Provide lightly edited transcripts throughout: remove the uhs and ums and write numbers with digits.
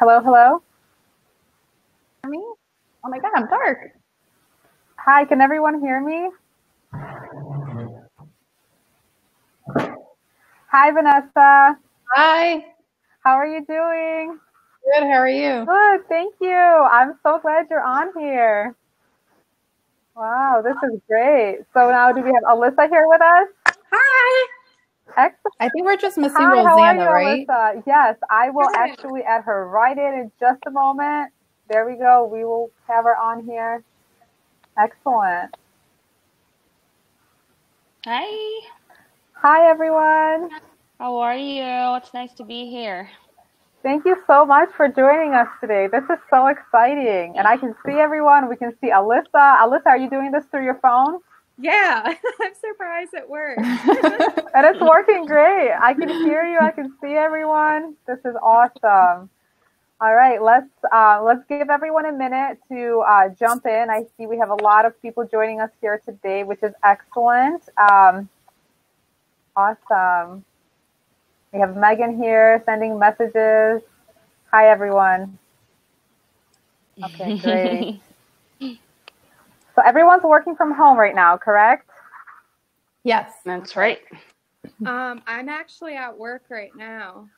Hello, hello. Hear me? Oh my God, I'm dark. Hi, can everyone hear me? Hi, Vanessa. Hi. How are you doing? Good. How are you? Good, thank you. I'm so glad you're on here. Wow, this is great. So now do we have Alyssa here with us? Hi. Excellent. I think we're just missing Hi, how are Rosanna, you, right? Alyssa? Yes, I will Good. actually add her right in just a moment. There we go. We will have her on here. Excellent. Hi. Hi, everyone. How are you? It's nice to be here. Thank you so much for joining us today. This is so exciting. And I can see everyone. We can see Alyssa. Alyssa, are you doing this through your phone? Yeah, I'm surprised it works. And it's working great. I can hear you. I can see everyone. This is awesome. All right, let's give everyone a minute to jump in. I see we have a lot of people joining us here today, which is excellent. Awesome. We have Megan here sending messages. Hi, everyone. Okay, great. So everyone's working from home right now, correct? Yes. That's right. I'm actually at work right now.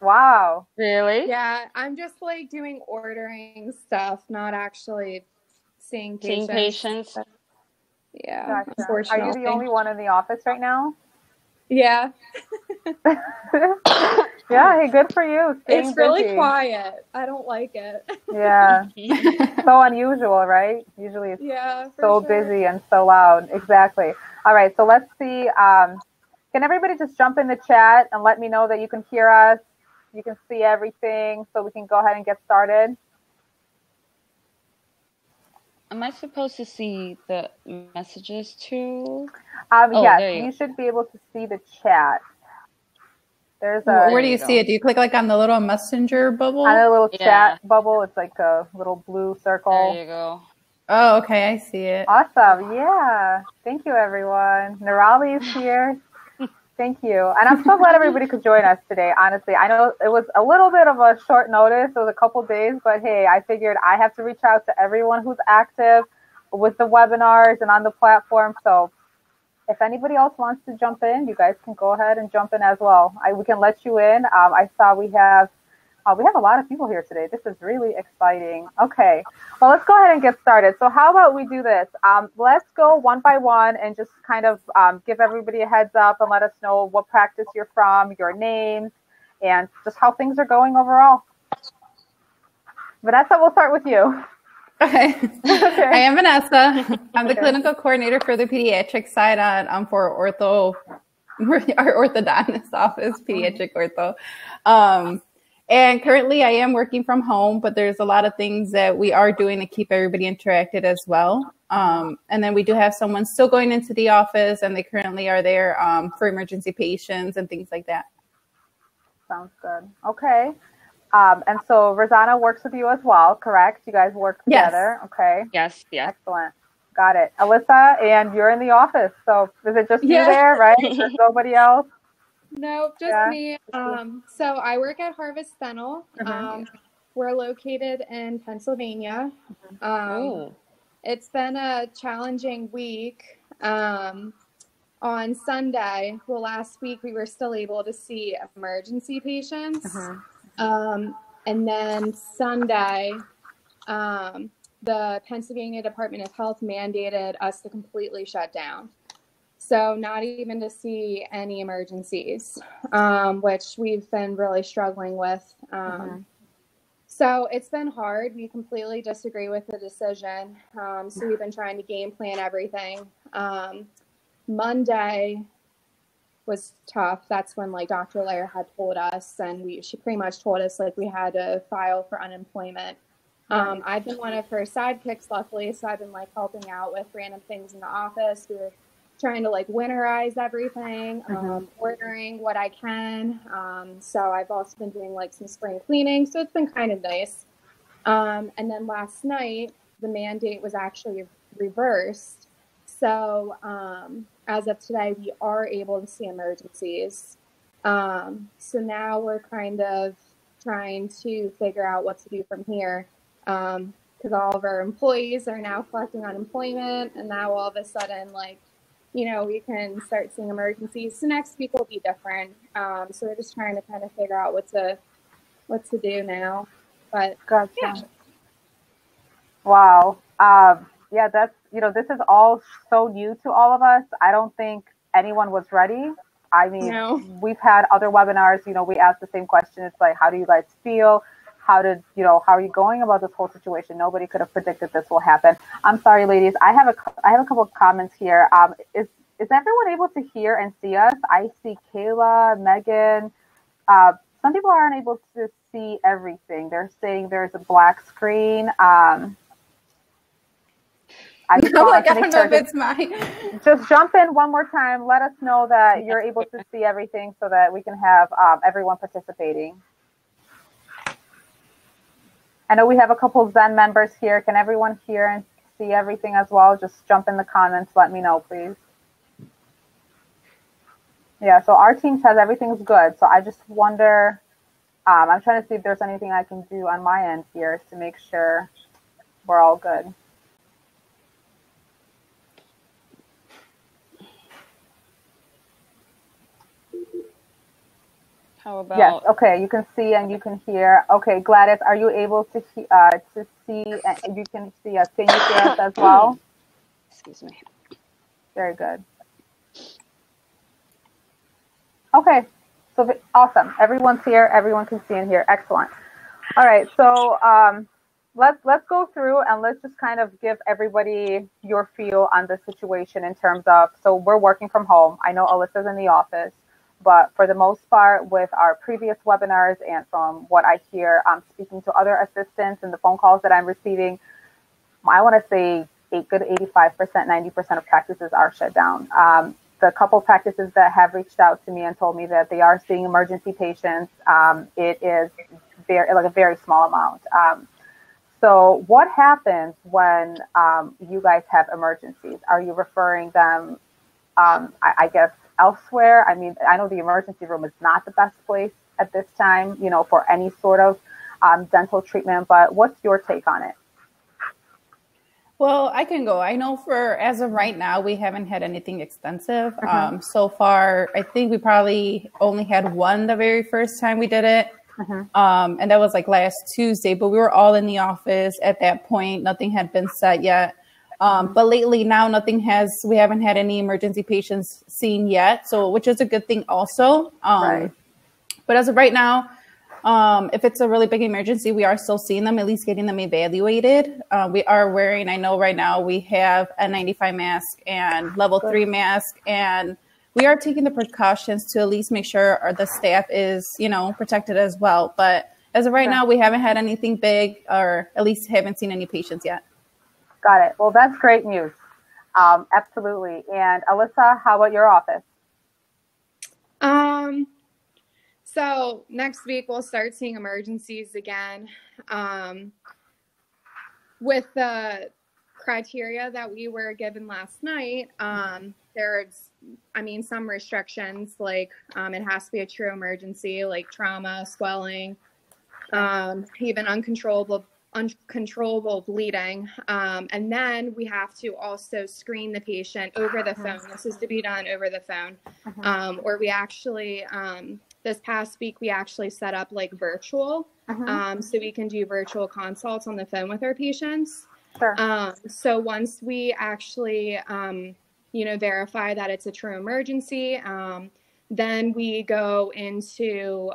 Wow. Really? Yeah, I'm just like doing ordering stuff, not actually seeing Seeing patients. patients. Yeah, Gotcha. Are unfortunately. you the only one in the office right now? Yeah, Yeah, hey, good for you. Staying it's really busy. quiet. I don't like it. Yeah. So unusual, right? Usually it's Yeah, for so sure. busy and so loud. Exactly. All right, so let's see. Can everybody just jump in the chat and let me know that you can hear us? You can see everything, so we can go ahead and get started. Am I supposed to see the messages too? Yes, you should be able to see the chat. There's Where do you see it? Do you click like on the little messenger bubble? On a little chat bubble. It's like a little blue circle. There you go. Oh, okay, I see it. Awesome. Yeah. Thank you, everyone. Nirali is here. Thank you. And I'm so glad everybody could join us today, honestly. I know it was a little bit of a short notice. It was a couple days, but hey, I figured I have to reach out to everyone who's active with the webinars and on the platform. So if anybody else wants to jump in, you guys can go ahead and jump in as well. We can let you in. I saw we have a lot of people here today. This is really exciting. Okay, well, let's go ahead and get started. So how about we do this? Let's go one by one and just kind of give everybody a heads up and let us know what practice you're from, your names, and just how things are going overall. Vanessa, we'll start with you. Okay. I am Vanessa. I'm the clinical coordinator for the pediatric side for our orthodontist office, pediatric ortho. And currently I am working from home, but there's a lot of things that we are doing to keep everybody interacted as well. And then we do have someone still going into the office, and they currently are there for emergency patients and things like that. Sounds good. Okay. And so Rosanna works with you as well, correct? You guys work together. Yes. Okay. Yes. Excellent. Got it. Alyssa, and you're in the office. So is it just you there, right? There's nobody else? Nope, just me. So I work at Harvest Dental. We're located in Pennsylvania. It's been a challenging week. On Sunday, last week we were still able to see emergency patients. And then Sunday, the Pennsylvania Department of Health mandated us to completely shut down. So not even to see any emergencies, which we've been really struggling with. So it's been hard. We completely disagree with the decision. So we've been trying to game plan everything. Monday was tough. That's when like Dr. Lair had told us, and she pretty much told us like we had to file for unemployment. I've been one of her sidekicks, luckily, so I've been like helping out with random things in the office. We were trying to like winterize everything, ordering what I can. So I've also been doing like some spring cleaning, so it's been kind of nice. And then last night, the mandate was actually reversed. So as of today, we are able to see emergencies. So now we're kind of trying to figure out what to do from here. Because all of our employees are now collecting unemployment, and now all of a sudden, like, you know, we can start seeing emergencies. So next week will be different. So we're just trying to kind of figure out what to do now. But Gotcha. yeah. Wow. Yeah, that's, you know, this is all so new to all of us. I don't think anyone was ready. I mean, No. we've had other webinars, you know, we asked the same question. It's like, how do you guys feel? How are you going about this whole situation? Nobody could have predicted this will happen. I'm sorry, ladies. I have a couple of comments here. Is everyone able to hear and see us? I see Kayla, Megan. Some people aren't able to see everything. They're saying there's a black screen. I don't know if it's mine. Just jump in one more time. Let us know that you're able to see everything so that we can have everyone participating. I know we have a couple of Zen members here. Can everyone hear and see everything as well? Just jump in the comments. Let me know, please. Yeah, so our team says everything's good. So I just wonder, I'm trying to see if there's anything I can do on my end here to make sure we're all good. How about? Yes. Okay. You can see and you can hear. Okay, Gladys, are you able to see? And you can see us. Can you hear us as well? Excuse me. Very good. Okay. So awesome. Everyone's here. Everyone can see and hear. Excellent. All right. So let's go through and let's just kind of give everybody your feel on the situation in terms of. So we're working from home. I know Alyssa's in the office. But for the most part, with our previous webinars and from what I hear, speaking to other assistants and the phone calls that I'm receiving, I want to say a good 85%, 90% of practices are shut down. The couple practices that have reached out to me and told me that they are seeing emergency patients, it is a very small amount. So what happens when you guys have emergencies? Are you referring them, I guess, elsewhere? I mean, I know the emergency room is not the best place at this time, you know, for any sort of dental treatment, but what's your take on it? Well, I can go. I know as of right now, we haven't had anything extensive. So far, I think we probably only had one the very first time we did it. And that was like last Tuesday, but we were all in the office at that point. Nothing had been set yet. But lately now we haven't had any emergency patients seen yet. So, which is a good thing also. Right. But as of right now, if it's a really big emergency, we are still seeing them, at least getting them evaluated. We are wearing, I know right now we have a N95 mask and level 3 mask, and we are taking the precautions to at least make sure the staff is, you know, protected as well. But as of right now, we haven't had anything big, or at least haven't seen any patients yet. Got it. Well, that's great news. Absolutely. And Alyssa, how about your office? So next week we'll start seeing emergencies again. With the criteria that we were given last night, there's, some restrictions, like it has to be a true emergency, like trauma, swelling, even uncontrollable bleeding. And then we have to also screen the patient over the phone. This is to be done over the phone. Or we actually, this past week, we actually set up like virtual. So we can do virtual consults on the phone with our patients. Sure. So once we actually, verify that it's a true emergency, then we go into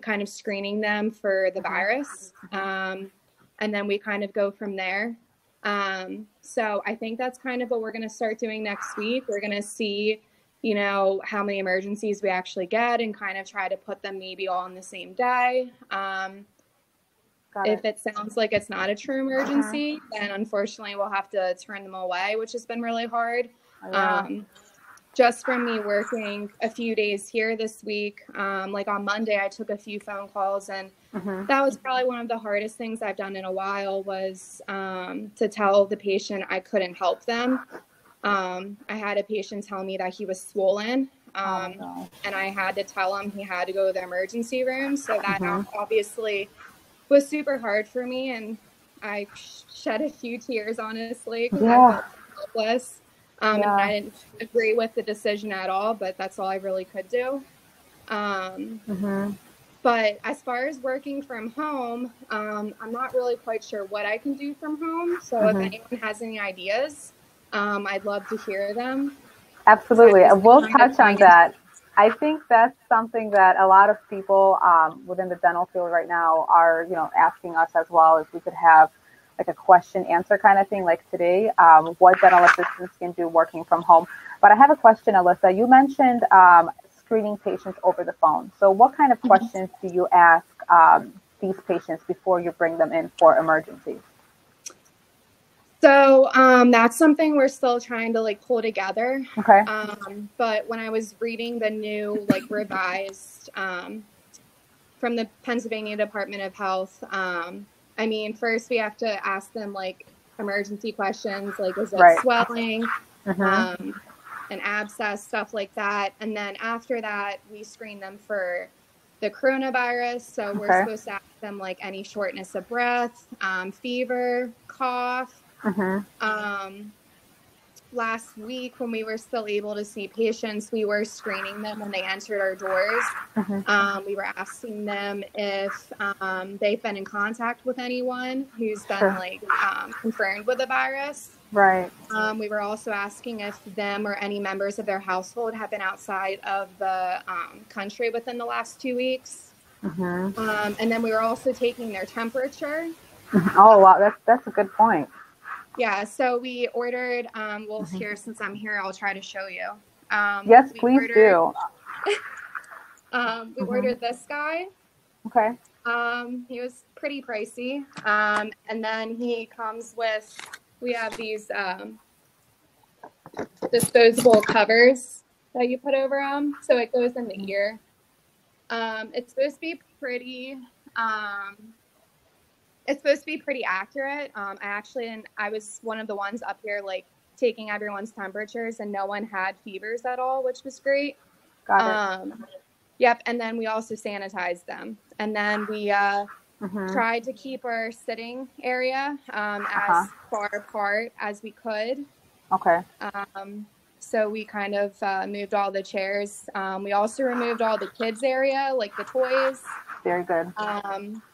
kind of screening them for the virus. And then we kind of go from there. So I think that's kind of what we're going to start doing next week. We're going to see, how many emergencies we actually get and kind of try to put them maybe all on the same day. If it sounds like it's not a true emergency, then unfortunately we'll have to turn them away, which has been really hard. Just from me working a few days here this week, like on Monday, I took a few phone calls, and that was probably one of the hardest things I've done in a while, was to tell the patient I couldn't help them. I had a patient tell me that he was swollen, and I had to tell him he had to go to the emergency room. So that obviously was super hard for me, and I shed a few tears, honestly, because I felt helpless. And I didn't agree with the decision at all, but that's all I really could do. But as far as working from home, I'm not really quite sure what I can do from home. So if anyone has any ideas, I'd love to hear them. Absolutely. We'll touch on that. I think that's something that a lot of people within the dental field right now are, asking us as well, if we could have like a question answer kind of thing like today, what dental assistants can do working from home. But I have a question, Alyssa. You mentioned screening patients over the phone. So what kind of questions do you ask these patients before you bring them in for emergencies? So that's something we're still trying to pull together. Okay. But when I was reading the new revised from the Pennsylvania Department of Health, first we have to ask them emergency questions, is it swelling, an abscess, stuff like that. And then after that, we screen them for the coronavirus. So we're supposed to ask them any shortness of breath, fever, cough. Last week, when we were still able to see patients, we were screening them when they entered our doors. We were asking them if they've been in contact with anyone who's been confirmed with the virus. Right. We were also asking if them or any members of their household have been outside of the country within the last 2 weeks. And then we were also taking their temperature. Oh, wow. That's a good point. Yeah, so we ordered, here, since I'm here, I'll try to show you. Yes, please do. We ordered this guy. Okay. He was pretty pricey. And then he comes with, we have these disposable covers that you put over them. So it goes in the ear. It's supposed to be pretty... It's supposed to be pretty accurate. I was one of the ones up here, taking everyone's temperatures, and no one had fevers at all, which was great. Got it. Yep. And then we also sanitized them. And then we tried to keep our sitting area as far apart as we could. Okay. So we kind of moved all the chairs. We also removed all the kids' area, the toys. Very good.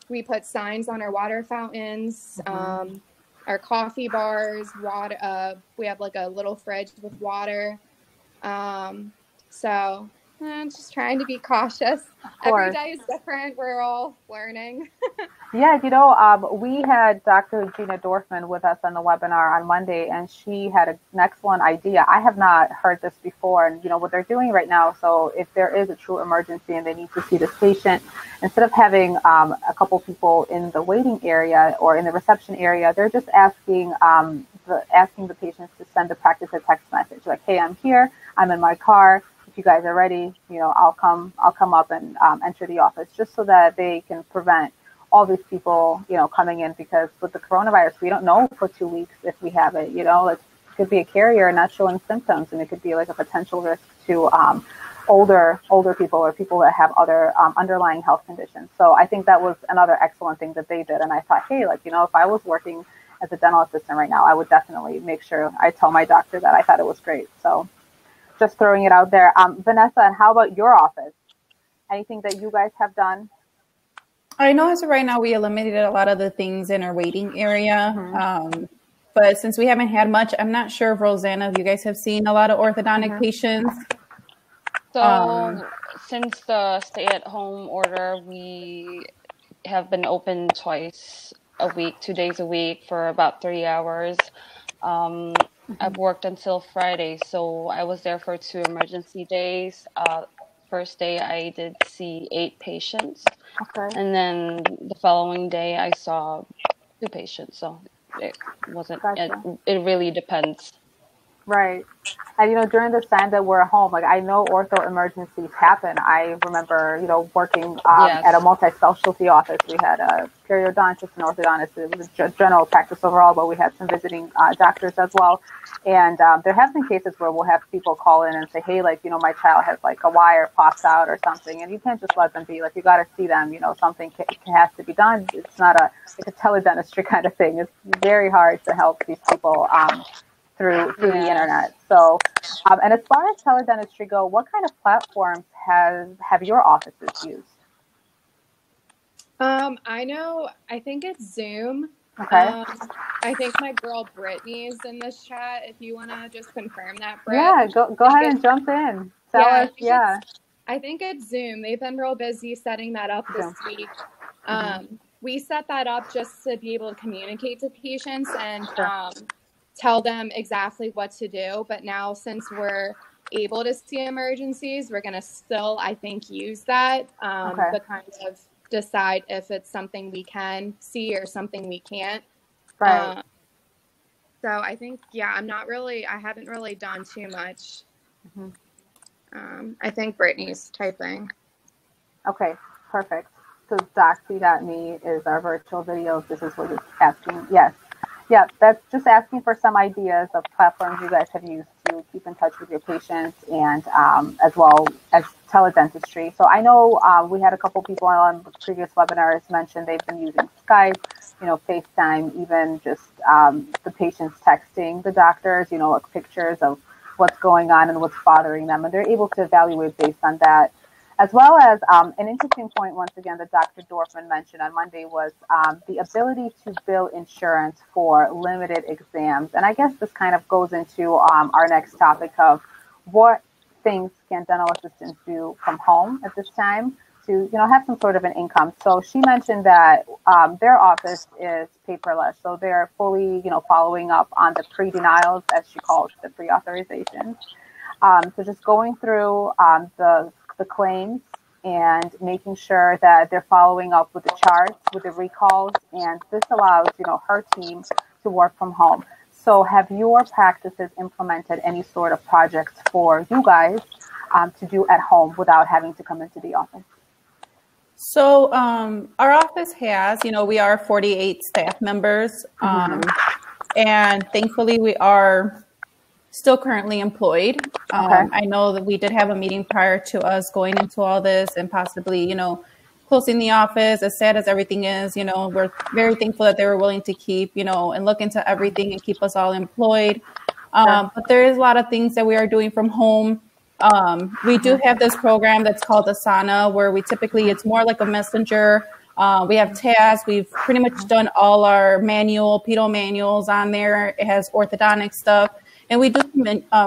We put signs on our water fountains, our coffee bars, water. We have a little fridge with water. So I'm just trying to be cautious. Every day is different. We're all learning. Yeah, we had Dr. Gina Dorfman with us on the webinar on Monday, and she had an excellent idea. I have not heard this before, and what they're doing right now. So if there is a true emergency and they need to see this patient, instead of having a couple people in the waiting area or in the reception area, they're just asking the patients to send the practice a text message hey, I'm here, I'm in my car. If you guys are ready, I'll come up and enter the office, just so that they can prevent all these people, coming in, because with the coronavirus, we don't know for 2 weeks if we have it. It could be a carrier and not showing symptoms, and it could be a potential risk to older people or people that have other underlying health conditions. So I think that was another excellent thing that they did. And I thought, hey, if I was working as a dental assistant right now, I would definitely make sure I tell my doctor that I thought it was great. So just throwing it out there. Vanessa, and how about your office? Anything that you guys have done? I know as of right now, we eliminated a lot of the things in our waiting area. But since we haven't had much, I'm not sure if Rosanna, if you guys have seen a lot of orthodontic patients. So since the stay-at-home order, we have been open twice a week, 2 days a week for about 3 hours. I've worked until Friday, so I was there for 2 emergency days. First day, I did see 8 patients. Okay. And then the following day, I saw 2 patients. So it wasn't, it really depends. Right. And, during this time that we're home, like I know ortho emergencies happen. I remember, working at a multi-specialty office. We had a periodontist and orthodontist. It was a general practice overall, but we had some visiting doctors as well. And there have been cases where we'll have people call in and say, hey, like, my child has like a wire pops out or something. And you can't just let them be like, you got to see them, something has to be done. It's not like a teledentistry kind of thing. It's very hard to help these people through the internet. So, and as far as teledentistry go, what kind of platforms have your offices used? I think it's Zoom. Okay. I think my girl Brittany is in this chat. If you want to just confirm that, Britt. Yeah, go ahead and jump in. Tell us. Yeah. I think it's Zoom. They've been real busy setting that up this week. We set that up just to be able to communicate to patients and tell them exactly what to do. But now, since we're able to see emergencies, we're going to still, I think, use that, but kind of decide if it's something we can see or something we can't. Right. So I think, I haven't really done too much. I think Brittany's typing. Okay, perfect. So doc.me is our virtual videos. This is what it's asking. Yes. Yeah, that's just asking for some ideas of platforms you guys have used to keep in touch with your patients and as well as teledentistry. So I know we had a couple people on previous webinars mention they've been using Skype, FaceTime, even just the patients texting the doctors, like pictures of what's going on and what's bothering them. And they're able to evaluate based on that. As well as an interesting point, once again, that Dr. Dorfman mentioned on Monday was the ability to bill insurance for limited exams. And I guess this kind of goes into our next topic of what things can dental assistants do from home at this time to, have some sort of an income. So she mentioned that their office is paperless. So they're fully, following up on the pre-denials, as she calls the pre-authorizations. So just going through the claims and making sure that they're following up with the charts, with the recalls, and this allows, her team to work from home. So have your practices implemented any sort of projects for you guys to do at home without having to come into the office? So our office has, we are 48 staff members, and thankfully we are still currently employed. I know that we did have a meeting prior to us going into all this and possibly, closing the office. As sad as everything is, we're very thankful that they were willing to keep, and look into everything and keep us all employed. But there is a lot of things that we are doing from home. We do have this program that's called Asana, where it's more like a messenger. We have tasks. We've pretty much done all our pedo manuals on there. It has orthodontic stuff. And we do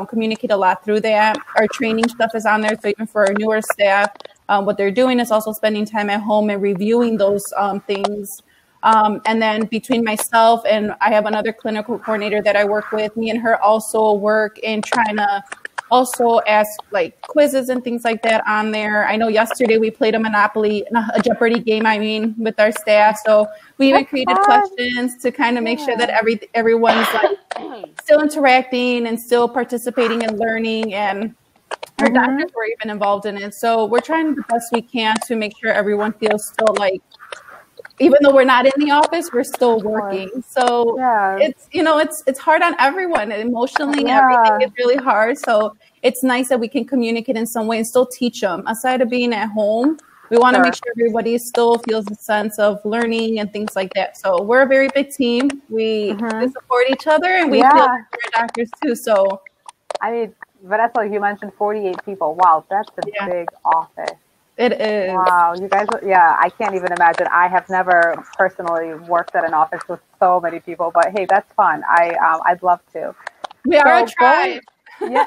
communicate a lot through that. Our training stuff is on there. So even for our newer staff, what they're doing is also spending time at home and reviewing those things. And then between myself and I have another clinical coordinator that I work with, me and her also work in trying to also ask like quizzes and things like that on there. I know yesterday we played a Jeopardy game, with our staff. So we even created questions to kind of make sure that everyone's like still interacting and still participating and learning, and our doctors were even involved in it. So we're trying the best we can to make sure everyone feels still like, even though we're not in the office, we're still working. So it's, it's hard on everyone emotionally. Everything is really hard. So it's nice that we can communicate in some way and still teach them. Aside of being at home, we want to make sure everybody still feels a sense of learning and things like that. So we're a very big team. We support each other, and we feel like we're doctors too. So, Vanessa, you mentioned 48 people. Wow, that's a big office. It is. Wow, you guys, I can't even imagine. I have never personally worked at an office with so many people, but hey, that's fun. I'd love to. We are a tribe. Yeah.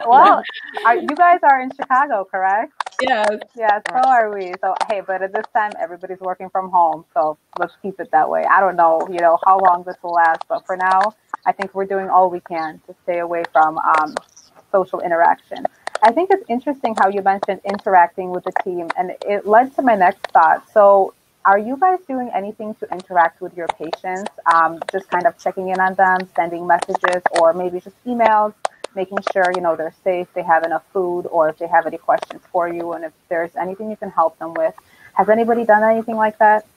Well, you guys are in Chicago, correct? Yes. Yeah, so are we. So, hey, but at this time, everybody's working from home, so let's keep it that way. I don't know, how long this will last, but for now, I think we're doing all we can to stay away from social interaction. I think it's interesting how you mentioned interacting with the team, and it led to my next thought. So are you guys doing anything to interact with your patients? Just kind of checking in on them, sending messages, or maybe just emails, making sure, they're safe, they have enough food, or if they have any questions for you, and if there's anything you can help them with. Has anybody done anything like that?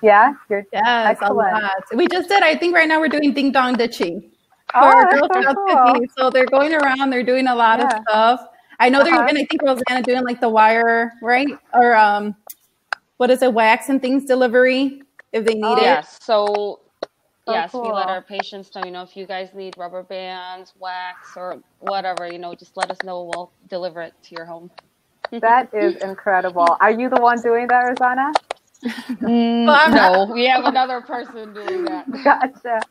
Yeah? Yes, excellent. A lot. We just did, I think right now we're doing ding dong ditching. Oh, that's so cool. So they're going around, they're doing a lot of stuff. I know they're even, I think Rosanna doing like the wire, right? Or what is it, wax and things delivery if they need it. Yes. So yes, cool. we let our patients know, if you guys need rubber bands, wax, or whatever, just let us know. We'll deliver it to your home. That is incredible. Are you the one doing that, Rosanna? No, we have another person doing that. Gotcha.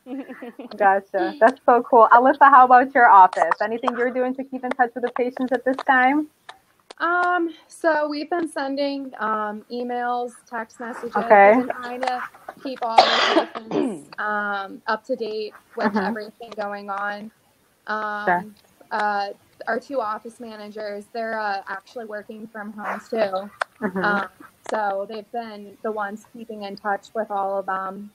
That's so cool. Alyssa, how about your office? Anything you're doing to keep in touch with the patients at this time? So we've been sending emails, text messages, and trying to keep all the patients up to date with everything going on. Our two office managers, they're actually working from home too. So they've been the ones keeping in touch with all of them.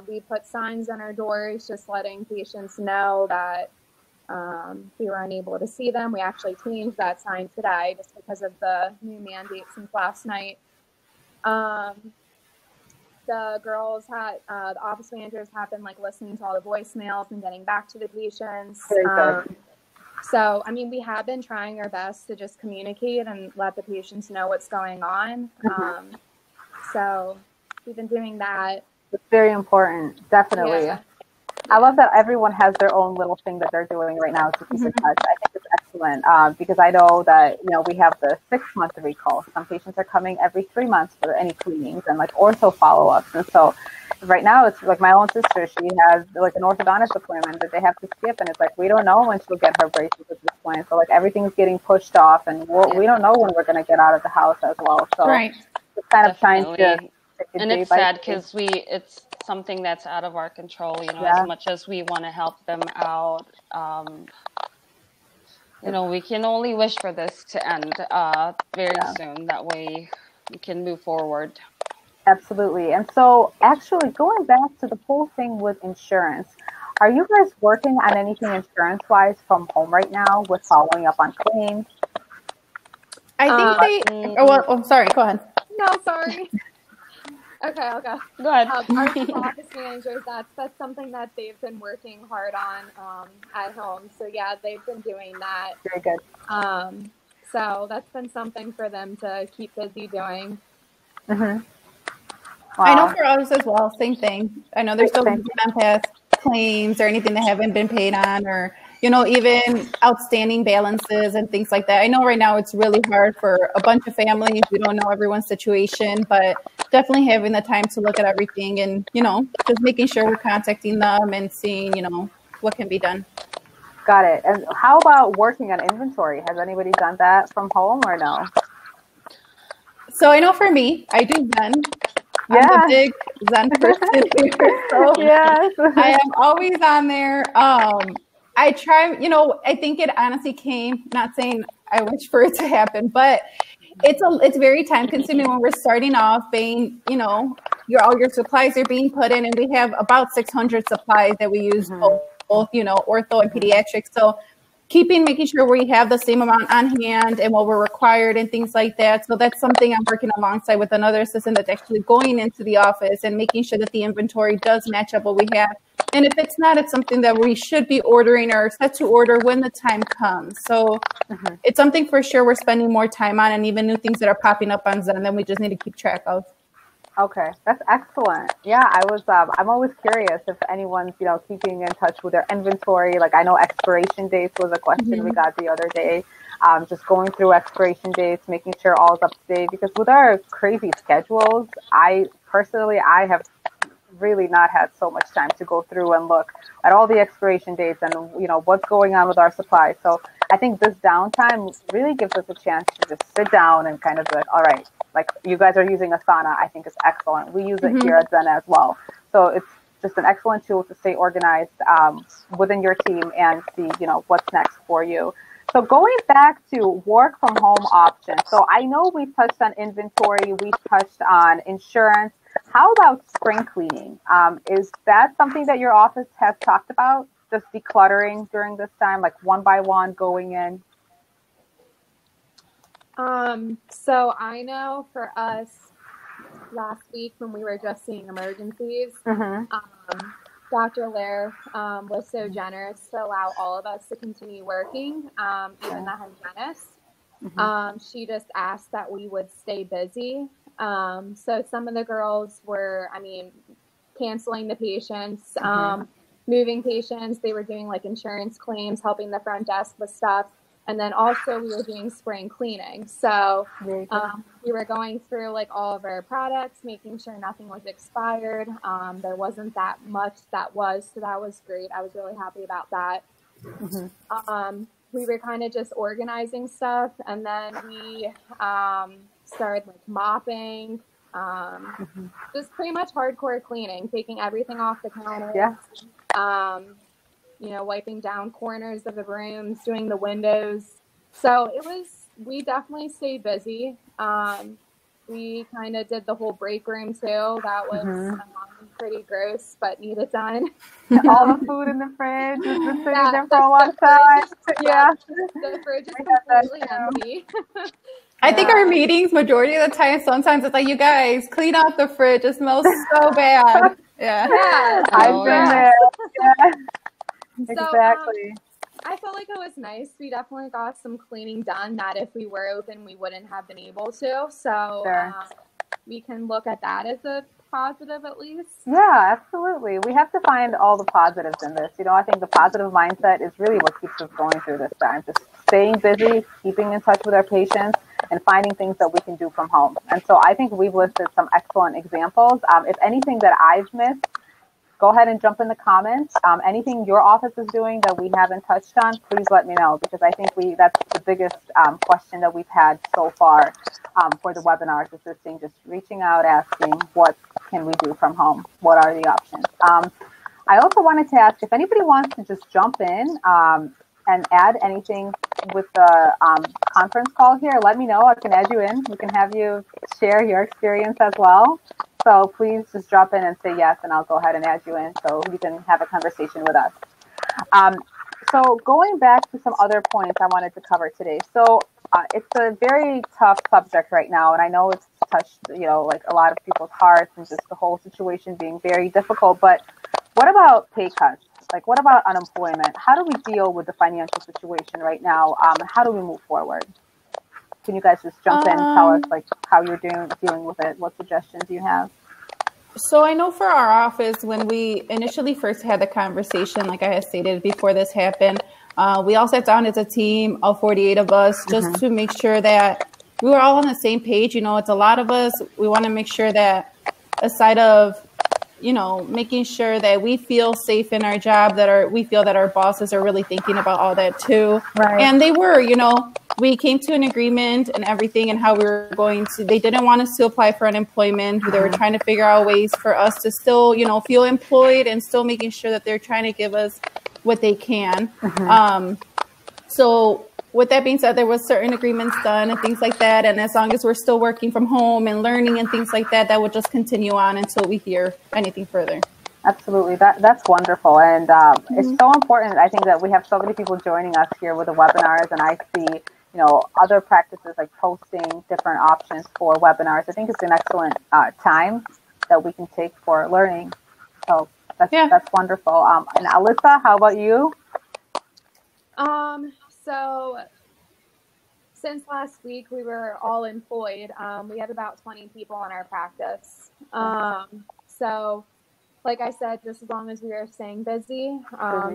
We put signs on our doors just letting patients know that we were unable to see them. We actually changed that sign today just because of the new mandate since last night. The girls the office managers have been listening to all the voicemails and getting back to the patients. So, we have been trying our best to just communicate and let the patients know what's going on. So we've been doing that. It's very important, definitely. Yeah. I love that everyone has their own little thing that they're doing right now to keep in touch. I think it's excellent because I know that, we have the 6-month recall. Some patients are coming every 3 months for any cleanings and ortho follow-ups. And so right now it's my own sister, she has an orthodontist appointment that they have to skip. And it's we don't know when she'll get her braces at this point. So everything's getting pushed off and we don't know when we're going to get out of the house as well. So it's kind of trying to take it and it's sad because it's something that's out of our control, as much as we want to help them out. We can only wish for this to end very soon. That way we can move forward. Absolutely. And so actually going back to the whole thing with insurance, are you guys working on anything insurance-wise from home right now with following up on claims? I think sorry, go ahead. No, sorry. Okay, I'll go. Go ahead. Our office managers, that's something that they've been working hard on at home. So yeah, they've been doing that. Very good. So that's been something for them to keep busy doing. Wow. I know for us as well, same thing. I know there's still past claims or anything that haven't been paid on, or even outstanding balances and things like that. I know right now it's really hard for a bunch of families. We don't know everyone's situation, but definitely having the time to look at everything and, just making sure we're contacting them and seeing, what can be done. Got it. And how about working on inventory? Has anybody done that from home or no? So I know for me, I do Zen. I'm a big Zen person here. So I am always on there. I try, I think it honestly came, not saying I wish for it to happen, but it's very time consuming when we're starting off being, all your supplies are being put in, and we have about 600 supplies that we use both, ortho and pediatric. So making sure we have the same amount on hand and what we're required and things like that. So that's something I'm working alongside with another assistant that's actually going into the office and making sure that the inventory does match up what we have. And if it's not, it's something that we should be ordering or set to order when the time comes. So it's something for sure we're spending more time on, and even new things that are popping up on Zen that we just need to keep track of. Okay, that's excellent. Yeah, I'm always curious if anyone's, keeping in touch with their inventory. I know expiration dates was a question we got the other day. Just going through expiration dates, making sure all's up to date, because with our crazy schedules, I have really not had so much time to go through and look at all the expiration dates and, what's going on with our supplies. So I think this downtime really gives us a chance to just sit down and kind of be all right, you guys are using Asana. I think it's excellent. We use it here at Zen as well. So it's just an excellent tool to stay organized within your team and see, what's next for you. So going back to work from home options. So I know we've touched on inventory, we've touched on insurance. How about spring cleaning? Is that something that your office has talked about? Just decluttering during this time, like one by one going in? So I know for us last week when we were just seeing emergencies, Dr. Lair was so generous to allow all of us to continue working, even the hygienist. She just asked that we would stay busy. So some of the girls were, canceling the patients, moving patients. They were doing like insurance claims, helping the front desk with stuff. And then also we were doing spring cleaning. So we were going through like all of our products, making sure nothing was expired. There wasn't that much that was, so that was great. I was really happy about that. We were kind of just organizing stuff, and then we started like mopping, just pretty much hardcore cleaning, taking everything off the counter. Wiping down corners of the rooms, doing the windows. So we definitely stayed busy. We kind of did the whole break room too. That was pretty gross, but needed done. All the food in the fridge has been sitting there for a long time. The fridge is completely empty. I think our meetings, majority of the time, sometimes it's like, you guys, clean out the fridge. It smells so bad. I've been there. Exactly. I felt like it was nice. We definitely got some cleaning done that if we were open, we wouldn't have been able to. So we can look at that as a positive at least. Yeah, absolutely. We have to find all the positives in this. I think the positive mindset is really what keeps us going through this time. Just staying busy, keeping in touch with our patients, and finding things that we can do from home. And so I think we've listed some excellent examples. If anything that I've missed, go ahead and jump in the comments. Anything your office is doing that we haven't touched on, please let me know, because I think that's the biggest question that we've had so far for the webinars, assisting, just reaching out, asking, what can we do from home? What are the options? I also wanted to ask if anybody wants to just jump in and add anything with the conference call here, let me know. I can add you in. We can have you share your experience as well. So please just drop in and say yes, and I'll go ahead and add you in so you can have a conversation with us. So going back to some other points I wanted to cover today. So it's a very tough subject right now, and I know it's touched, like a lot of people's hearts and just the whole situation being very difficult. But what about pay cuts? Like, what about unemployment? How do we deal with the financial situation right now? How do we move forward? Can you guys just jump in and tell us like how you're dealing with it? What suggestions do you have? So I know for our office, when we initially first had the conversation, like I had stated before this happened, we all sat down as a team, all 48 of us, just to make sure that we were all on the same page. It's a lot of us. We want to make sure that aside of, making sure that we feel safe in our job, we feel that our bosses are really thinking about all that too. Right. And they were, we came to an agreement and everything and how we were going to, they didn't want us to apply for unemployment. They were trying to figure out ways for us to still, feel employed and still making sure that they're trying to give us what they can. So with that being said, there was certain agreements done and things like that. And as long as we're still working from home and learning and things like that, that would just continue on until we hear anything further. Absolutely. That's wonderful. And it's so important, I think, that we have so many people joining us here with the webinars. And I see, other practices like posting different options for webinars. I think it's an excellent time that we can take for learning. So that's wonderful. And Alyssa, how about you? So since last week, we were all employed. We had about 20 people in our practice. So like I said, just as long as we were staying busy,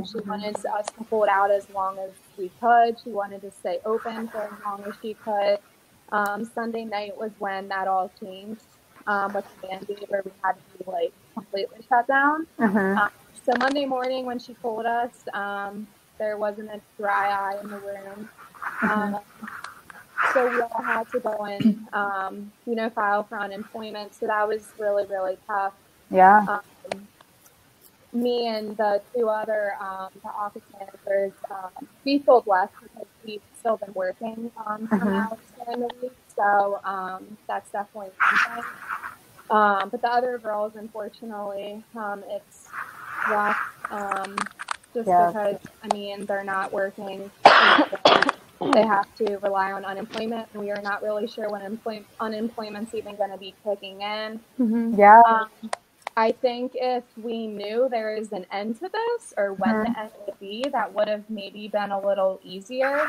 she wanted us to hold out as long as we could. She wanted to stay open for as long as she could. Sunday night was when that all changed with the mandate where we had to be like completely shut down. So Monday morning when she told us, there wasn't a dry eye in the room. So we all had to go and, file for unemployment. So that was really, really tough. Yeah. Me and the two other the office managers, we feel blessed because we've still been working some hours during the week, so that's definitely one thing. But the other girls, unfortunately, it's rough, just because, I mean, they're not working. They have to rely on unemployment, and we are not really sure when unemployment's even going to be kicking in. I think if we knew there is an end to this, or when the end would be, that would have maybe been a little easier.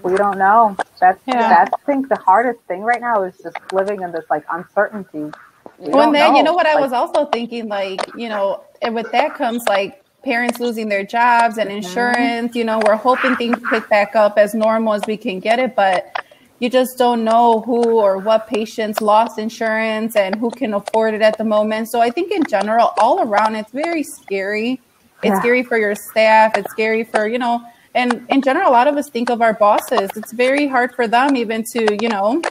We don't know. That's I think the hardest thing right now is just living in this like uncertainty. Well, and then you know what I was also thinking, like, you know, and with that comes like parents losing their jobs and insurance. You know, we're hoping things pick back up as normal as we can get it, but you just don't know who or what patients lost insurance and who can afford it at the moment. So I think in general, all around, it's very scary. It's scary for your staff. It's scary for, you know, and in general, a lot of us think of our bosses. It's very hard for them even to, you know,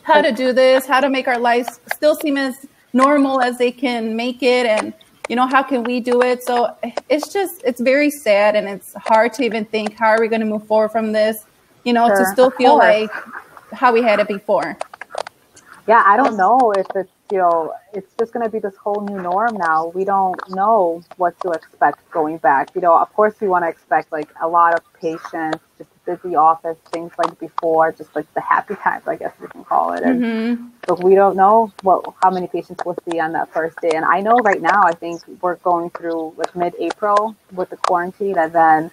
how to do this, how to make our lives still seem as normal as they can make it. And, you know, how can we do it? So it's very sad, and it's hard to even think, how are we going to move forward from this? You know, to still feel like how we had it before. Yeah, I don't know if it's, you know, it's just going to be this whole new norm now. We don't know what to expect going back. You know, of course, we want to expect like a lot of patients, just a busy office, things like before, just like the happy times, I guess we can call it. And but we don't know how many patients we'll see on that first day. And I know right now, I think we're going through like mid-April with the quarantine, and then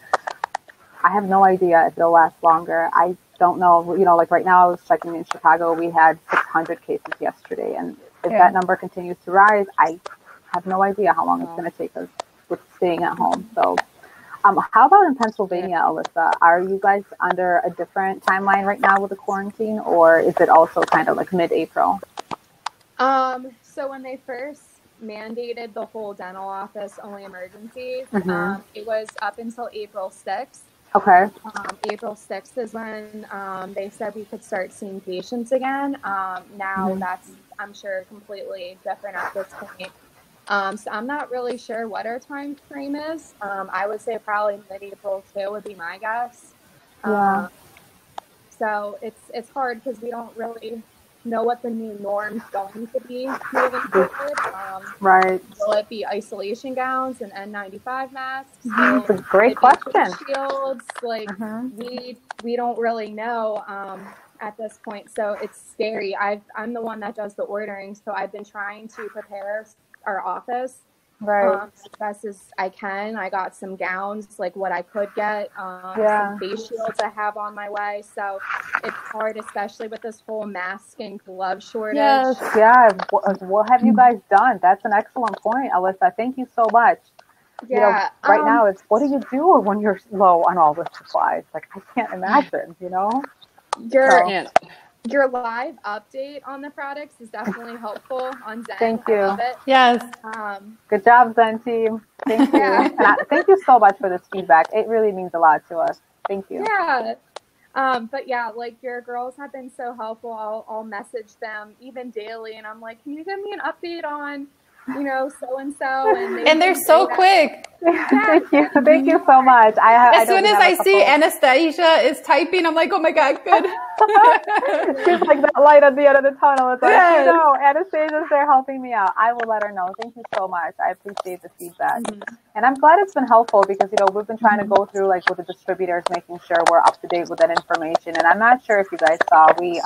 I have no idea if it'll last longer. I don't know. You know, like right now I was checking in Chicago, we had 600 cases yesterday. And if that number continues to rise, I have no idea how long it's going to take us with staying at home. So how about in Pennsylvania, Alyssa? Are you guys under a different timeline right now with the quarantine, or is it also kind of like mid-April? So when they first mandated the whole dental office only emergencies, it was up until April 6th. Okay. April 6th is when they said we could start seeing patients again. Now that's, I'm sure, completely different at this point. So I'm not really sure what our time frame is. I would say probably mid-April too would be my guess. So it's hard because we don't really know what the new norm's going to be moving forward. Will it be isolation gowns and N95 masks? That's a great question. Shields, like we don't really know at this point, so it's scary. I'm the one that does the ordering, so I've been trying to prepare our office as best as I can. I got some gowns, like what I could get, some face shields I have on my way. So it's hard, especially with this whole mask and glove shortage. What have you guys done? That's an excellent point, Alyssa. Thank you so much. You know, right now it's, what do you do when you're low on all the supplies? Like, I can't imagine, you know? Your live update on the products is definitely helpful on Zen. Thank you. I love it. Yes. Good job, Zen Team. Thank you. And thank you so much for this feedback. It really means a lot to us. Thank you. But yeah, like your girls have been so helpful. I'll message them even daily, and I'm like, can you give me an update on, you know, so and so? And they're so quick. Thank you so much. As soon as I see Anastasia is typing, I'm like, oh my god, good. She's like that light at the end of the tunnel. It's like, you know, Anastasia's there helping me out. I will let her know. Thank you so much. I appreciate the feedback. And I'm glad it's been helpful because, you know, we've been trying to go through like with the distributors, making sure we're up to date with that information. And I'm not sure if you guys saw, we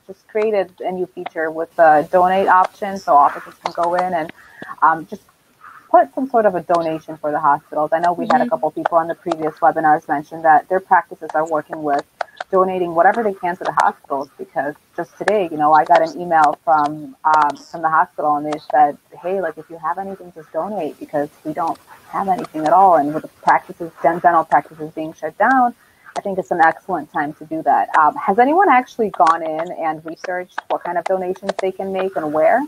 just created a new feature with the donate option, so offices can go in and just put some sort of a donation for the hospitals. I know we had a couple people on the previous webinars mention that their practices are working with donating whatever they can to the hospitals, because just today, you know, I got an email from the hospital, and they said, hey, like, if you have anything, just donate, because we don't have anything at all. And with the practices, dental practices being shut down, I think it's an excellent time to do that. Has anyone actually gone in and researched what kind of donations they can make and where?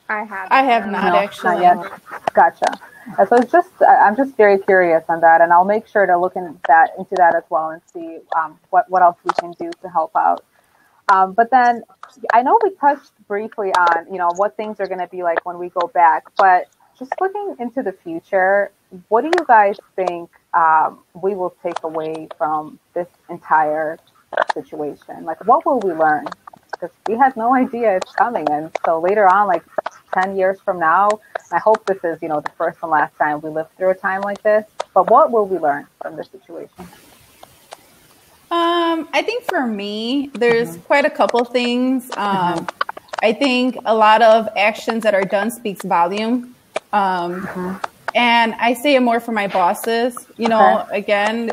I have not actually. Not yet. Gotcha. So it's just, I'm just very curious on that, and I'll make sure to look into that as well and see what else we can do to help out. But then I know we touched briefly on, you know, what things are going to be like when we go back, but just looking into the future, what do you guys think we will take away from this entire situation? Like, what will we learn? Because we had no idea it's coming. And so later on, like 10 years from now, I hope this is, the first and last time we live through a time like this. But what will we learn from this situation? I think for me, there's quite a couple things. I think a lot of actions that are done speaks volume. And I say it more for my bosses. Again,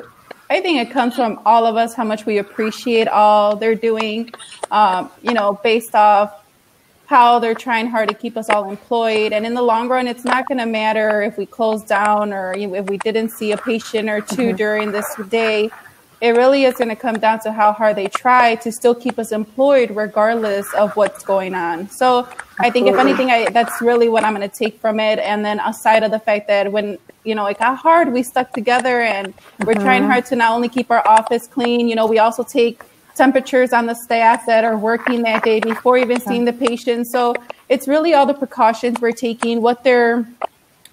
I think it comes from all of us, how much we appreciate all they're doing, based off how they're trying hard to keep us all employed. And in the long run, it's not going to matter if we close down or if we didn't see a patient or two during this day. It really is going to come down to how hard they try to still keep us employed regardless of what's going on. So I think if anything, that's really what I'm going to take from it. And then aside of the fact that when, it got hard, we stuck together and we're trying hard to not only keep our office clean, we also take temperatures on the staff that are working that day before even seeing the patient. So it's really all the precautions we're taking, what they're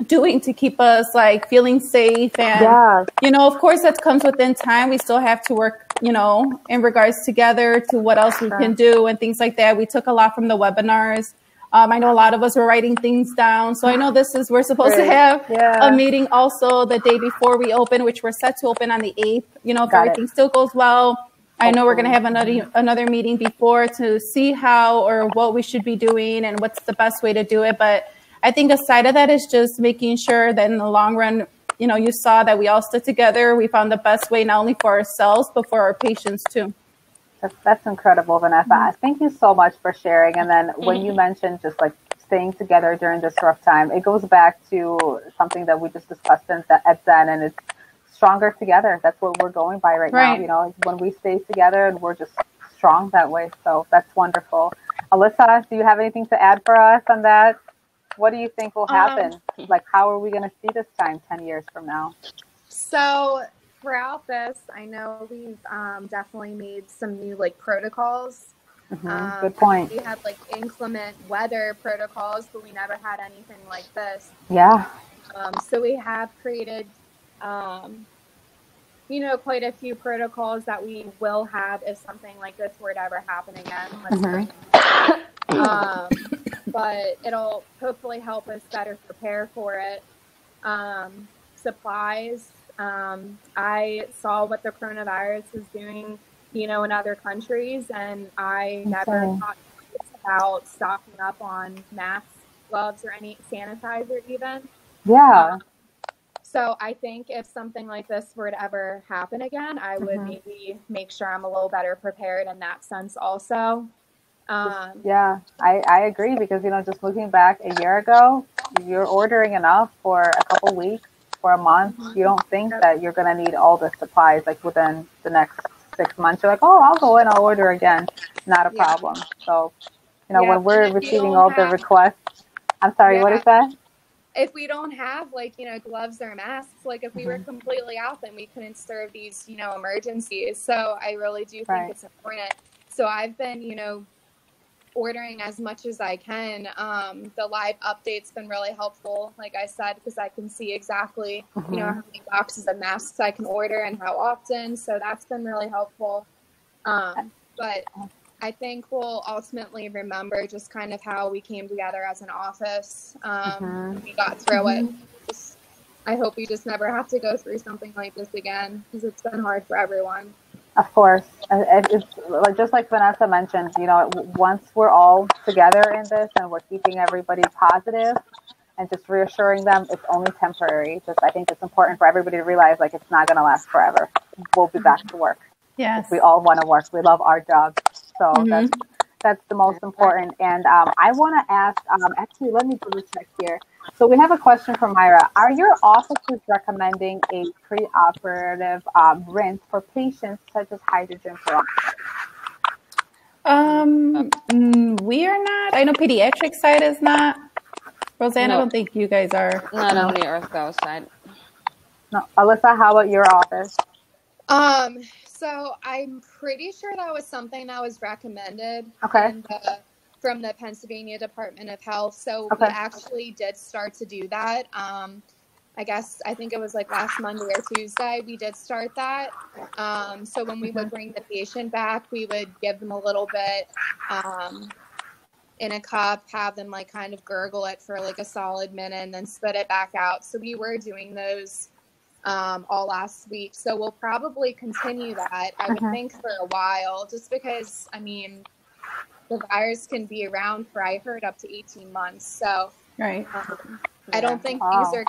doing to keep us like feeling safe. And, of course that comes within time. We still have to work, in regards together to what else we can do and things like that. We took a lot from the webinars. I know a lot of us were writing things down. So I know we're supposed to have a meeting also the day before we open, which we're set to open on the 8th. If everything still goes well, I know we're going to have another meeting before to see how or what we should be doing and what's the best way to do it. But I think aside of that is just making sure that in the long run, you saw that we all stood together. We found the best way, not only for ourselves, but for our patients too. That's incredible, Vanessa. Thank you so much for sharing. And then when you mentioned just like staying together during this rough time, it goes back to something that we just discussed at Zen, and it's stronger together. That's what we're going by right now. When we stay together and we're just strong that way. So that's wonderful. Alyssa, do you have anything to add for us on that? What do you think will happen? Like, how are we going to see this time 10 years from now? So throughout this, I know we've definitely made some new protocols. Good point. We had inclement weather protocols, but we never had anything like this. Yeah. So we have created quite a few protocols that we will have if something like this were to ever happen again. But it'll hopefully help us better prepare for it. Supplies. I saw what the coronavirus is doing, in other countries, and I never thought about stocking up on masks, gloves, or any sanitizer even. Yeah. So I think if something like this were to ever happen again, I would maybe make sure I'm a little better prepared in that sense also. I agree because, just looking back a year ago, you're ordering enough for a couple weeks, for a month. You don't think that you're going to need all the supplies within the next 6 months. You're like, oh, I'll go and I'll order again. Not a problem. So, when we're receiving all the requests, I'm sorry, what is that? If we don't have gloves or masks, if we were completely out, then we couldn't serve these, emergencies. So I really do think it's important. So I've been, ordering as much as I can. The live update's been really helpful, like I said, because I can see exactly, how many boxes of masks I can order and how often. So that's been really helpful. But I think we'll ultimately remember just kind of how we came together as an office. We got through it. I hope we just never have to go through something like this again because it's been hard for everyone. Of course. It's just like Vanessa mentioned, once we're all together in this and we're keeping everybody positive and just reassuring them it's only temporary. I think it's important for everybody to realize it's not going to last forever. We'll be back to work. Yes. We all want to work. We love our jobs. So that's the most important. And I want to ask, actually, let me double check here. So we have a question from Myra. Are your offices recommending a preoperative rinse for patients such as hydrogen peroxide? We are not. I know Pediatric side is not. Rosanna, I don't think you guys are. Not on the ortho side. No. Alyssa, how about your office? So I'm pretty sure that was something that was recommended from the Pennsylvania Department of Health. So we actually did start to do that. I I think it was like last Monday or Tuesday, we did start that. So when we would bring the patient back, we would give them a little bit in a cup, have them like kind of gurgle it for like a solid minute and then spit it back out. So we were doing those all last week. So we'll probably continue that, I would think, for a while, just because, I mean, the virus can be around for, I heard, up to 18 months. So right. I don't think things are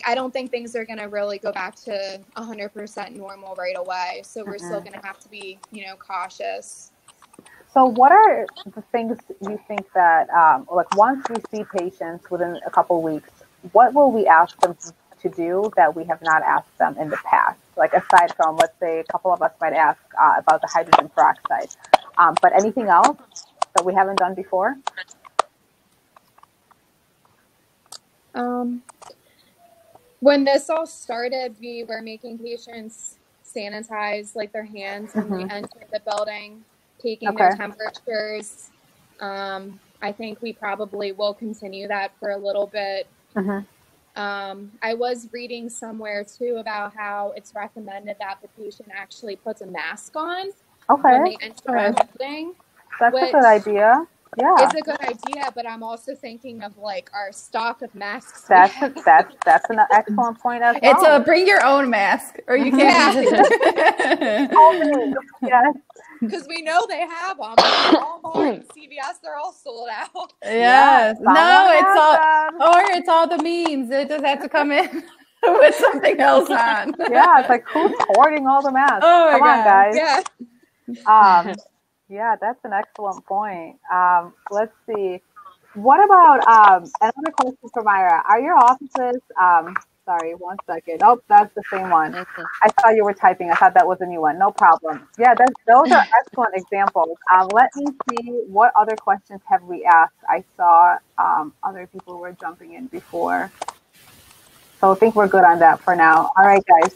I don't think things are going to really go back to 100% normal right away. So we're still going to have to be, you know, cautious. So what are the things you think that, like once we see patients within a couple weeks, what will we ask them to do that we have not asked them in the past? Like aside from, let's say, a couple of us might ask about the hydrogen peroxide, but anything else that we haven't done before? When this all started, we were making patients sanitize like their hands when they enter the building, taking their temperatures. I think we probably will continue that for a little bit. I was reading somewhere too about how it's recommended that the patient actually puts a mask on when they enter our building. That's a good idea. Yeah, it's a good idea, but I'm also thinking of like our stock of masks. That's an excellent point as well. It's a bring your own mask, or you can't. Yes, because we know they have them. Walmart, CVS, they're all sold out. Yes, it's all the memes. It just has to come in with something else on. Yeah, it's like who's hoarding all the masks? Oh my Come on, God. guys. Yeah. Yeah, that's an excellent point. Let's see. What about another question for Myra? Are your offices? Sorry, 1 second. Oh, that's the same one. I saw you were typing. I thought that was a new one. No problem. Yeah, those are excellent examples. Let me see, what other questions have we asked? I saw other people were jumping in before. So I think we're good on that for now. All right, guys.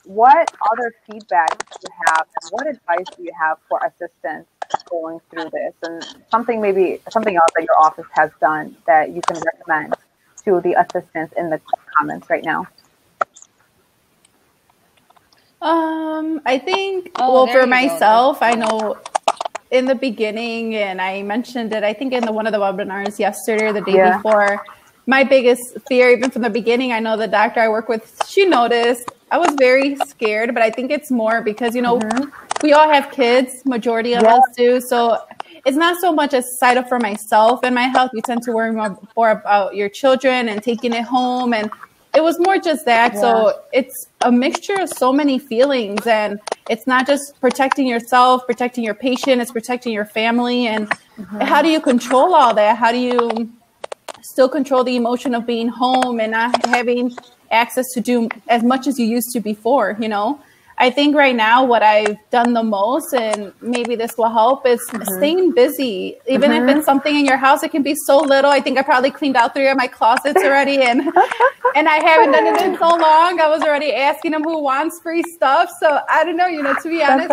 What other feedback do you have, and what advice do you have for assistants going through this, and something else that your office has done that you can recommend to the assistants in the comments right now? I think, for myself, I know in the beginning, and I mentioned it, I think in one of the webinars yesterday or the day before, my biggest fear, even from the beginning, I know the doctor I work with, she noticed I was very scared, but I think it's more because, you know, we all have kids, majority of us do. So it's not so much a side up for myself and my health. You tend to worry more about your children and taking it home. And it was more just that. Yeah. So it's a mixture of so many feelings, and it's not just protecting yourself, protecting your patient, it's protecting your family. And how do you control all that? How do you still control the emotion of being home and not having access to do as much as you used to before, you know? I think right now what I've done the most, and maybe this will help, is staying busy. Even if it's something in your house, it can be so little. I think I probably cleaned out 3 of my closets already, and I haven't done it in so long. I was already asking them who wants free stuff. So I don't know, you know, to be honest,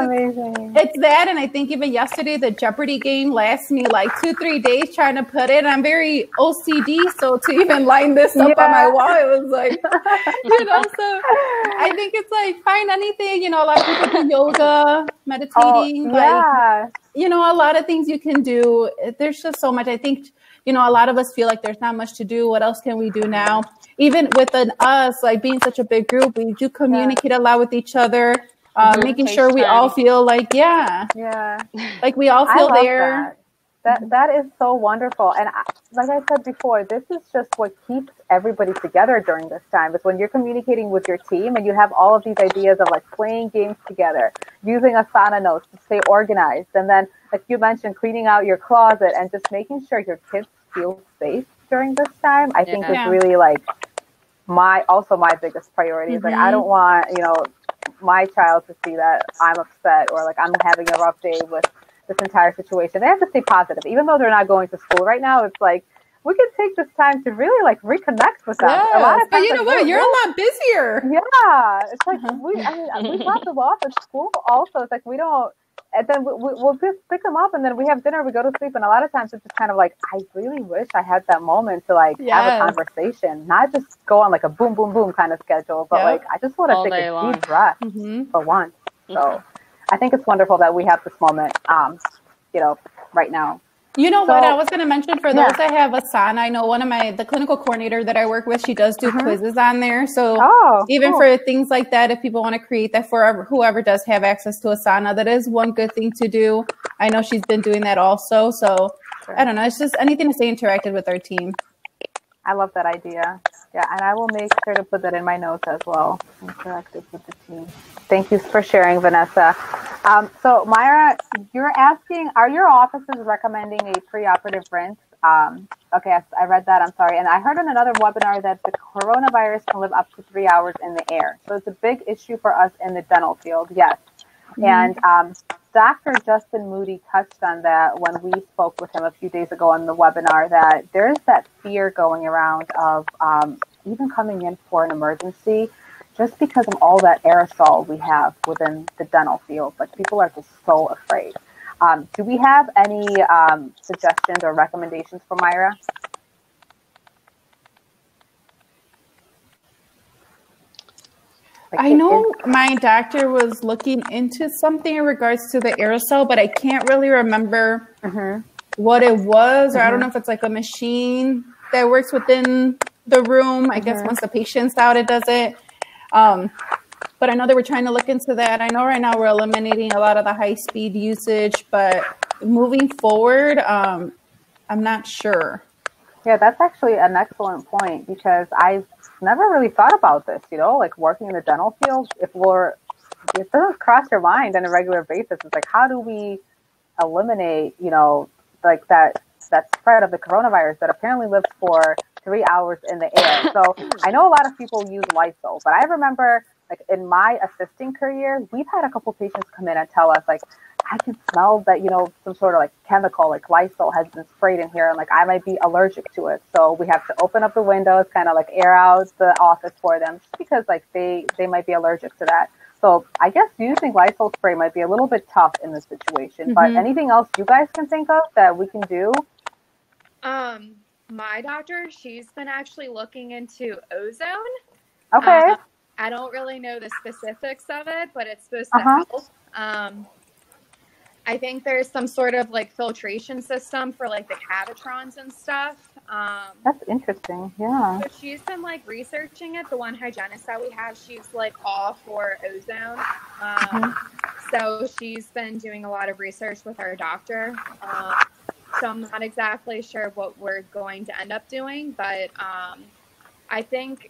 it's that. And I think even yesterday, the Jeopardy game lasted me like 2-3 days trying to put it. I'm very OCD, so to even line this up on my wall, it was like, you know, so I think it's like, find anything. You know, a lot of people do yoga, meditating, like, you know, a lot of things you can do. There's just so much. I think, you know, a lot of us feel like there's not much to do. What else can we do now? Even within us, like being such a big group, we do communicate a lot with each other, making sure we all feel like, like we all feel there. That is so wonderful. And like I said before, this is just what keeps everybody together during this time, is when you're communicating with your team and you have all of these ideas of like playing games together, using Asana notes to stay organized. And then, like you mentioned, cleaning out your closet and just making sure your kids feel safe during this time, I think is really like my biggest priority. Is like, I don't want, you know, my child to see that I'm upset or like I'm having a rough day with this entire situation. They have to stay positive. Even though they're not going to school right now, it's like, we could take this time to really like reconnect with them. A lot of times, but you know what? You're a lot busier. Yeah. It's like, we drop them off at school also. It's like, we don't, and then we'll just pick them up, and then we have dinner, we go to sleep, and a lot of times it's just kind of like, I really wish I had that moment to like have a conversation, not just go on like a boom, boom, boom kind of schedule, but like I just want to take a deep breath for once. So I think it's wonderful that we have this moment, you know, right now. You know what I was going to mention for those that have Asana, I know the clinical coordinator that I work with, she does do quizzes on there. So even for things like that, if people want to create that for whoever does have access to Asana, that is one good thing to do. I know she's been doing that also. So I don't know. It's just anything to stay interactive with our team. I love that idea. Yeah, and I will make sure to put that in my notes as well. Interactive with the team. Thank you for sharing, Vanessa. So, Myra, you're asking, are your offices recommending a preoperative rinse? Okay, I read that. I'm sorry. And I heard in another webinar that the coronavirus can live up to 3 hours in the air. So it's a big issue for us in the dental field. Yes. And Dr. Justin Moody touched on that when we spoke with him a few days ago on the webinar, that there's that fear going around of even coming in for an emergency just because of all that aerosol we have within the dental field. Like, people are just so afraid. Do we have any suggestions or recommendations for Myra? I know my doctor was looking into something in regards to the aerosol, but I can't really remember what it was, or I don't know if it's like a machine that works within the room. I guess once the patient's out, it does it. But I know they were trying to look into that. I know right now we're eliminating a lot of the high-speed usage, but moving forward, I'm not sure. Yeah, that's actually an excellent point, because I've never really thought about this, you know, like working in the dental field. If it doesn't cross your mind on a regular basis, it's like, how do we eliminate, you know, like that spread of the coronavirus that apparently lives for 3 hours in the air. So I know a lot of people use Lysol, but I remember, like, in my assisting career, we've had a couple patients come in and tell us, like, I can smell that, you know, some sort of like chemical, like Lysol has been sprayed in here, and like I might be allergic to it. So we have to open up the windows, kind of like air out the office for them, just because like they might be allergic to that. So I guess using Lysol spray might be a little bit tough in this situation. But anything else you guys can think of that we can do? My doctor, she's been actually looking into ozone. Okay. I don't really know the specifics of it, but it's supposed to help. I think there's some sort of like filtration system for like the cavitrons and stuff. That's interesting. Yeah. So she's been like researching it. The one hygienist that we have, she's like all for ozone. So she's been doing a lot of research with our doctor. So I'm not exactly sure what we're going to end up doing, but I think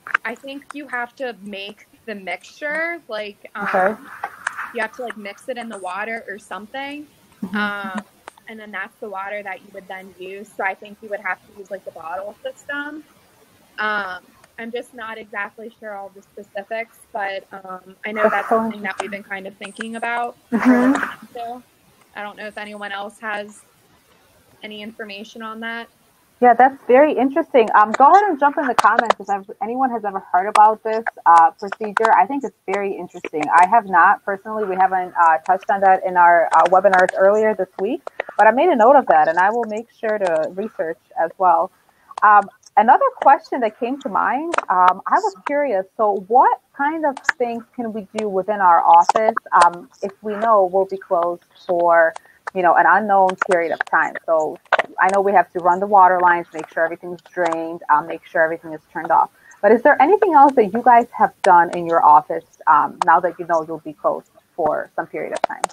you have to make the mixture like you have to like mix it in the water or something, and then that's the water that you would then use. So I think you would have to use like the bottle system. I'm just not exactly sure all the specifics, but I know that's something that we've been kind of thinking about. So I don't know if anyone else has any information on that. Yeah, that's very interesting. Go ahead and jump in the comments if anyone has ever heard about this procedure. I think it's very interesting. I have not personally. We haven't touched on that in our webinars earlier this week, but I made a note of that, and I will make sure to research as well. Another question that came to mind, I was curious. So what kind of things can we do within our office if we know we'll be closed for, you know, an unknown period of time? So I know we have to run the water lines, make sure everything's drained, make sure everything is turned off. But is there anything else that you guys have done in your office now that you know you'll be closed for some period of time?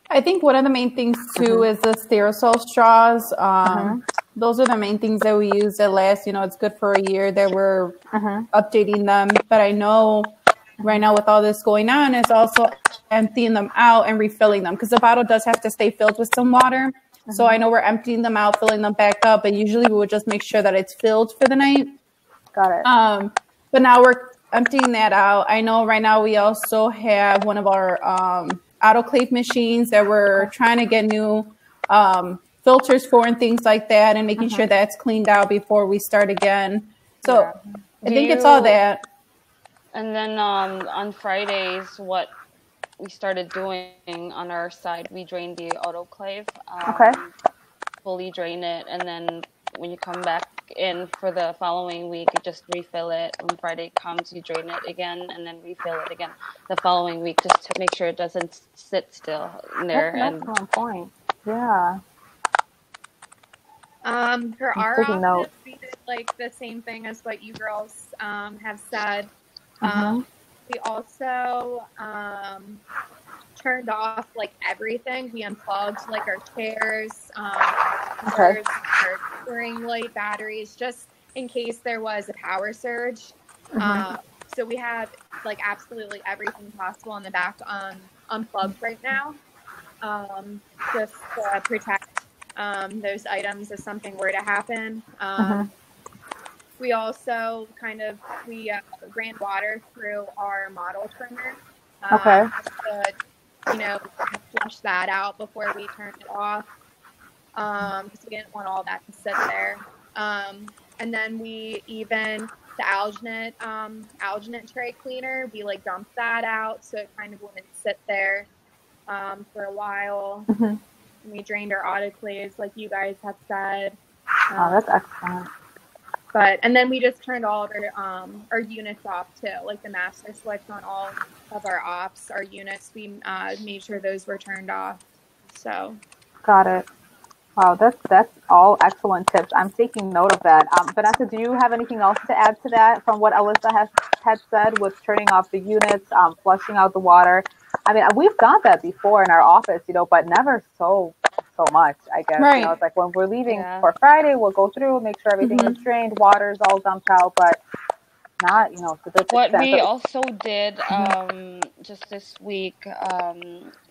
I think one of the main things too is the Sтерosol straws. Those are the main things that we use that last, you know, it's good for a year that we're updating them. But I know right now with all this going on, it's also emptying them out and refilling them, because the bottle does have to stay filled with some water. So I know we're emptying them out, filling them back up, and usually we would just make sure that it's filled for the night. Got it. But now we're emptying that out. I know right now we also have one of our autoclave machines that we're trying to get new filters for and things like that, and making sure that's cleaned out before we start again. So I think it's all that. And then on Fridays, what we started doing on our side, we drain the autoclave. Okay. Fully drain it, and then when you come back in for the following week, you just refill it. When Friday comes, you drain it again, and then refill it again the following week, just to make sure it doesn't sit still in there. That's an excellent point. Yeah. For our taking office, notes. we did like the same thing as what you girls have said. We also turned off like everything. We unplugged like our chairs, our ring light, batteries, just in case there was a power surge. So we have like absolutely everything possible in the back unplugged right now, just to protect those items if something were to happen. We also we ran water through our model trimmer. To, flush that out before we turned it off. Because we didn't want all that to sit there. And then we even, the alginate tray cleaner, we like dumped that out so it kind of wouldn't sit there for a while. We drained our autoclaves like you guys have said. That's excellent. And then we just turned all of our units off too, like the master switch on all of our ops, our units. We made sure those were turned off. So. Got it. Wow, that's all excellent tips. I'm taking note of that. Vanessa, do you have anything else to add to that from what Alyssa had said with turning off the units, flushing out the water? I mean, we've done that before in our office, but never so much, I guess. Right. It's like when we're leaving for Friday, we'll go through, make sure everything is drained, water's all dumped out, but not, to this what extent. we also did just this week,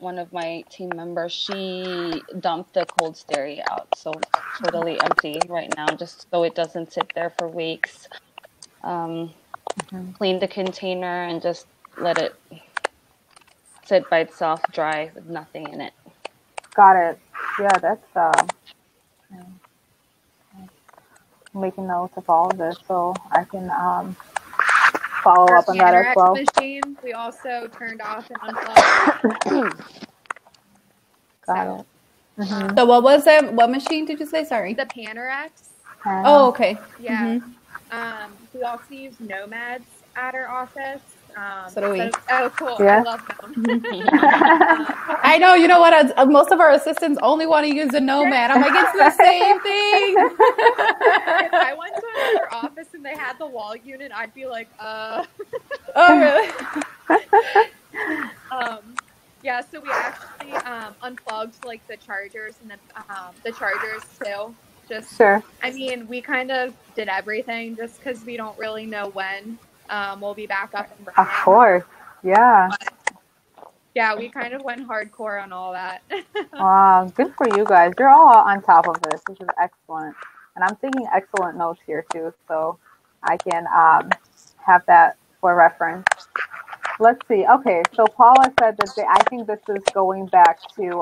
one of my team members, she dumped the cold stereo out, so it's totally empty right now, just so it doesn't sit there for weeks. Clean the container and just let it sit by itself, dry, with nothing in it. Got it. Yeah, that's making notes of all of this so I can follow up on that as well. Machine, we also turned off and unplugged. Got it. So what was that? What machine did you say? Sorry. The Panorex. Oh, okay. Yeah. We also use Nomads at our office. So do we. Oh, cool. Yeah. I love them. I know. You know what? Most of our assistants only want to use a Nomad. I'm like, it's the same thing. If I went to another office and they had the wall unit, I'd be like, Oh, really? Yeah, so we actually unplugged like the chargers and the chargers too. Sure. I mean, we kind of did everything just because we don't really know when we'll be back up and running. Of course. Yeah. Yeah, we kind of went hardcore on all that. Wow, good for you guys. You're all on top of this. This is excellent. And I'm taking excellent notes here too, so I can have that for reference. Let's see. Okay, so Paula said that I think this is going back to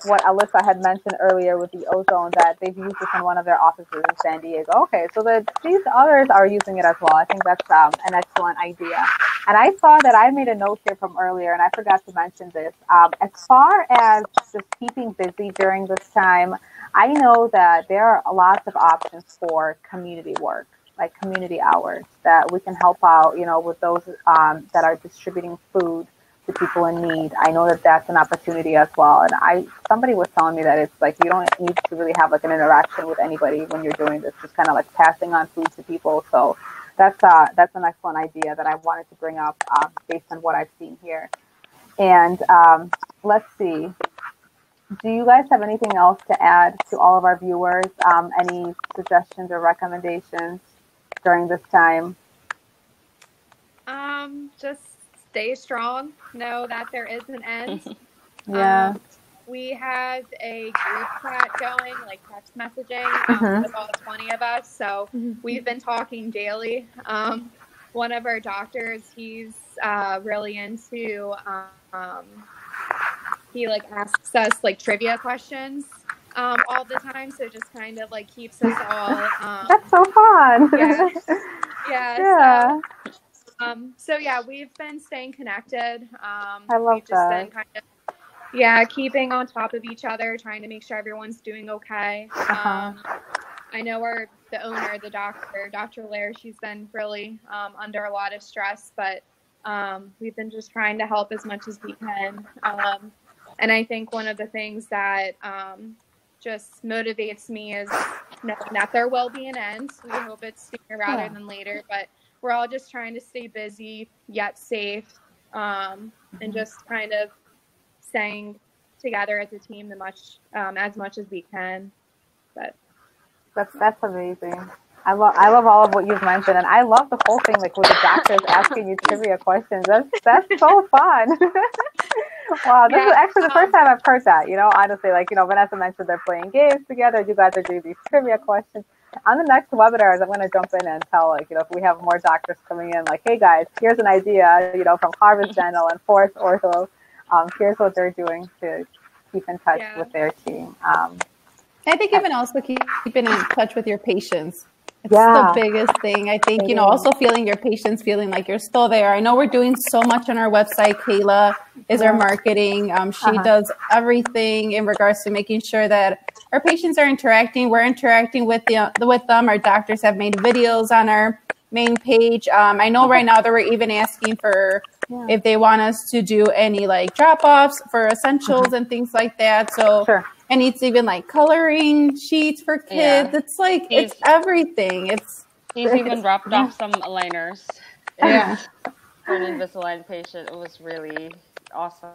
what Alyssa had mentioned earlier with the ozone, that they've used this in one of their offices in San Diego. Okay, so these others are using it as well. I think that's an excellent idea. And I saw that I made a note here from earlier, and I forgot to mention this. As far as just keeping busy during this time, I know that there are lots of options for community work, like community hours, that we can help out, with those that are distributing food to people in need. I know that that's an opportunity as well. And somebody was telling me that it's like you don't need to really have like an interaction with anybody when you're doing this, just kind of like passing on food to people. So that's an excellent idea that I wanted to bring up based on what I've seen here. And let's see. Do you guys have anything else to add to all of our viewers? Any suggestions or recommendations during this time? Just stay strong. Know that there is an end. Yeah. We have a group chat going, like text messaging, with all 20 of us. So we've been talking daily. One of our doctors, he's really into, he like asks us like trivia questions all the time. So just kind of like keeps us all. That's so fun. Yeah. Yeah. So yeah, we've been staying connected. I love we've just that. been kind of, keeping on top of each other, trying to make sure everyone's doing okay. I know the owner, the doctor, Dr. Lair, she's been really under a lot of stress, but we've been just trying to help as much as we can. And I think one of the things that just motivates me is knowing that there will be an end. We hope it's sooner rather than later, but we're all just trying to stay busy yet safe, and just kind of staying together as a team as much as we can. But that's amazing. I love all of what you've mentioned, and I love the whole thing, like with the doctors asking you trivia questions. That's so fun. Wow, this is actually the first time I've heard that. Honestly, Vanessa mentioned they're playing games together. You guys are doing these trivia questions. On the next webinars, I'm going to jump in and tell, if we have more doctors coming in, hey guys, here's an idea, from Harvest Dental and Force Ortho. Here's what they're doing to keep in touch with their team. I think even also keeping in touch with your patients. It's the biggest thing. I think, also feeling your patients, feeling like you're still there. I know we're doing so much on our website. Kayla is our marketing. She does everything in regards to making sure that our patients are interacting. We're interacting with them. Our doctors have made videos on our main page. I know right now that we're even asking for if they want us to do any drop-offs for essentials and things like that. So and it's even coloring sheets for kids. It's it's everything. He's even dropped off some aligners. Yeah. For an Invisalign patient. It was really awesome.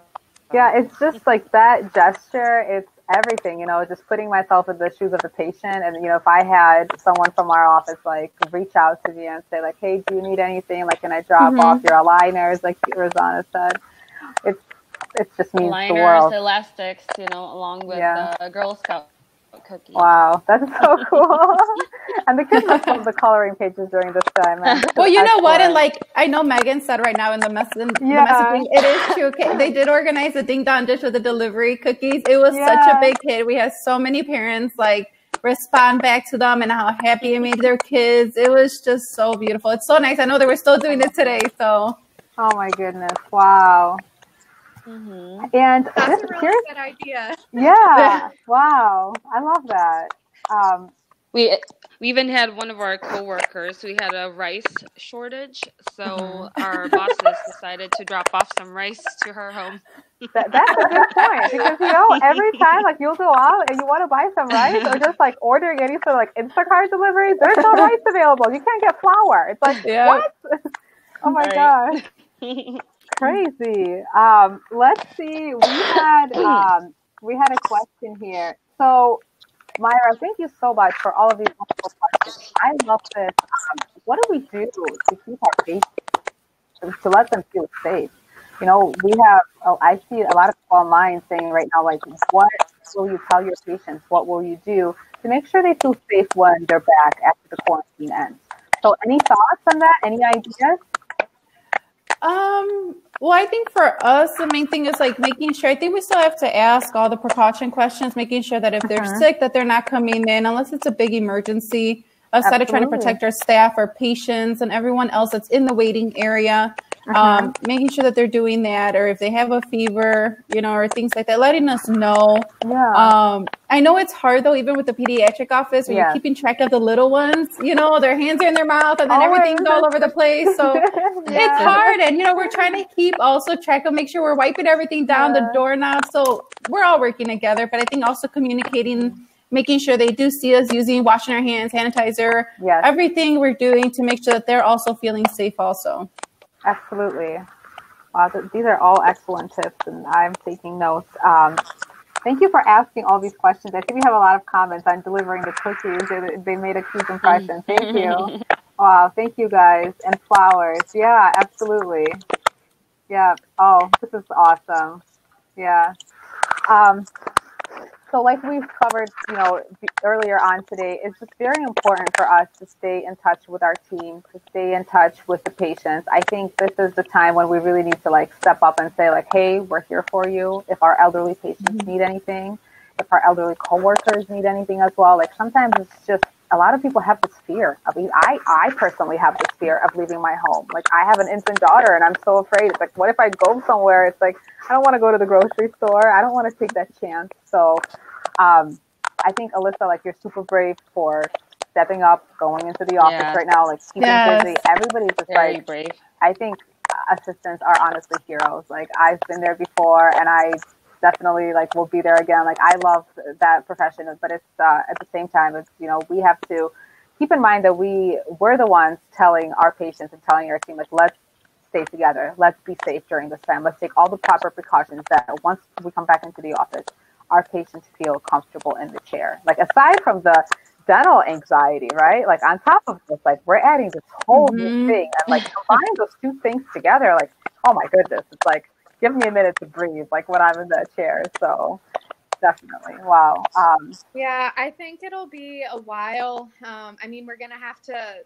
Yeah, it's just that gesture. It's everything, just putting myself in the shoes of the patient. And, if I had someone from our office, reach out to me and say, hey, do you need anything? Can I drop off your aligners, like Rosanna said? It just means aligners, the world. Elastics, along with Girl Scout cookies. Wow, that's so cool. And the kids must love the coloring pages during this time. Man. Well, you know what? And I know Megan said right now in the messaging, it is true. Okay, they did organize a Ding Dong Dish with the delivery cookies. It was such a big hit. We had so many parents respond back to them and how happy it made their kids. It was just so beautiful. It's so nice. I know they were still doing it today. So. Oh my goodness! Wow. And that's a really good idea. Yeah. Wow. I love that. We even had one of our coworkers. We had a rice shortage, so our bosses decided to drop off some rice to her home. That's a good point, because every time you'll go out and you want to buy some rice, or just ordering any sort of Instacart delivery, there's no rice available. You can't get flour. It's what? Oh my God. Crazy. Let's see. We had a question here. So, Myra, thank you so much for all of these wonderful questions. I love this. What do we do to keep our patients, to let them feel safe? We have. I see a lot of people online saying right now, what will you tell your patients? What will you do to make sure they feel safe when they're back after the quarantine ends? So, any thoughts on that? Any ideas? Well, I think for us, the main thing is making sure, I think we still have to ask all the precaution questions, making sure that if they're sick, that they're not coming in unless it's a big emergency, outside of trying to protect our staff, our patients, and everyone else that's in the waiting area. Making sure that they're doing that, or if they have a fever, or things like that, letting us know. I know it's hard though, even with the pediatric office, when you're keeping track of the little ones, their hands are in their mouth and then everything's all over the place. So it's hard. And, we're trying to keep also track of, make sure we're wiping everything down, the doorknob. So we're all working together, but I think also communicating, making sure they do see us washing our hands, sanitizer, everything we're doing to make sure that they're also feeling safe also. Absolutely. Wow, these are all excellent tips, and I'm taking notes. Thank you for asking all these questions. I think we have a lot of comments on delivering the cookies. They made a huge impression. Thank you. Wow, thank you guys. And flowers. Yeah, absolutely. Yeah. Oh, this is awesome. Yeah. So like we've covered, earlier on today, it's just very important for us to stay in touch with our team, to stay in touch with the patients. I think this is the time when we really need to step up and say hey, we're here for you. If our elderly patients need anything, if our elderly coworkers need anything as well. Sometimes it's just a lot of people have this fear. I personally have this fear of leaving my home. Like, I have an infant daughter, and I'm so afraid. It's like, what if I go somewhere? It's like, I don't want to go to the grocery store. I don't want to take that chance. So I think, Alyssa, like, you're super brave for stepping up, going into the office right now, like, keeping busy. Everybody's just very like, brave. I think assistants are honestly heroes. Like, I've been there before, and I definitely like will be there again. Like, I love that profession, but it's at the same time, it's, you know, we have to keep in mind that we're the ones telling our patients and telling our team, like, let's stay together, let's be safe during this time, let's take all the proper precautions that once we come back into the office, our patients feel comfortable in the chair. Like, aside from the dental anxiety, right? Like, on top of this, like, we're adding this whole new thing, and like combining those two things together, like, oh my goodness, it's like, give me a minute to breathe, like, when I'm in that chair. So definitely, wow. Yeah, I think it'll be a while. I mean, we're gonna have to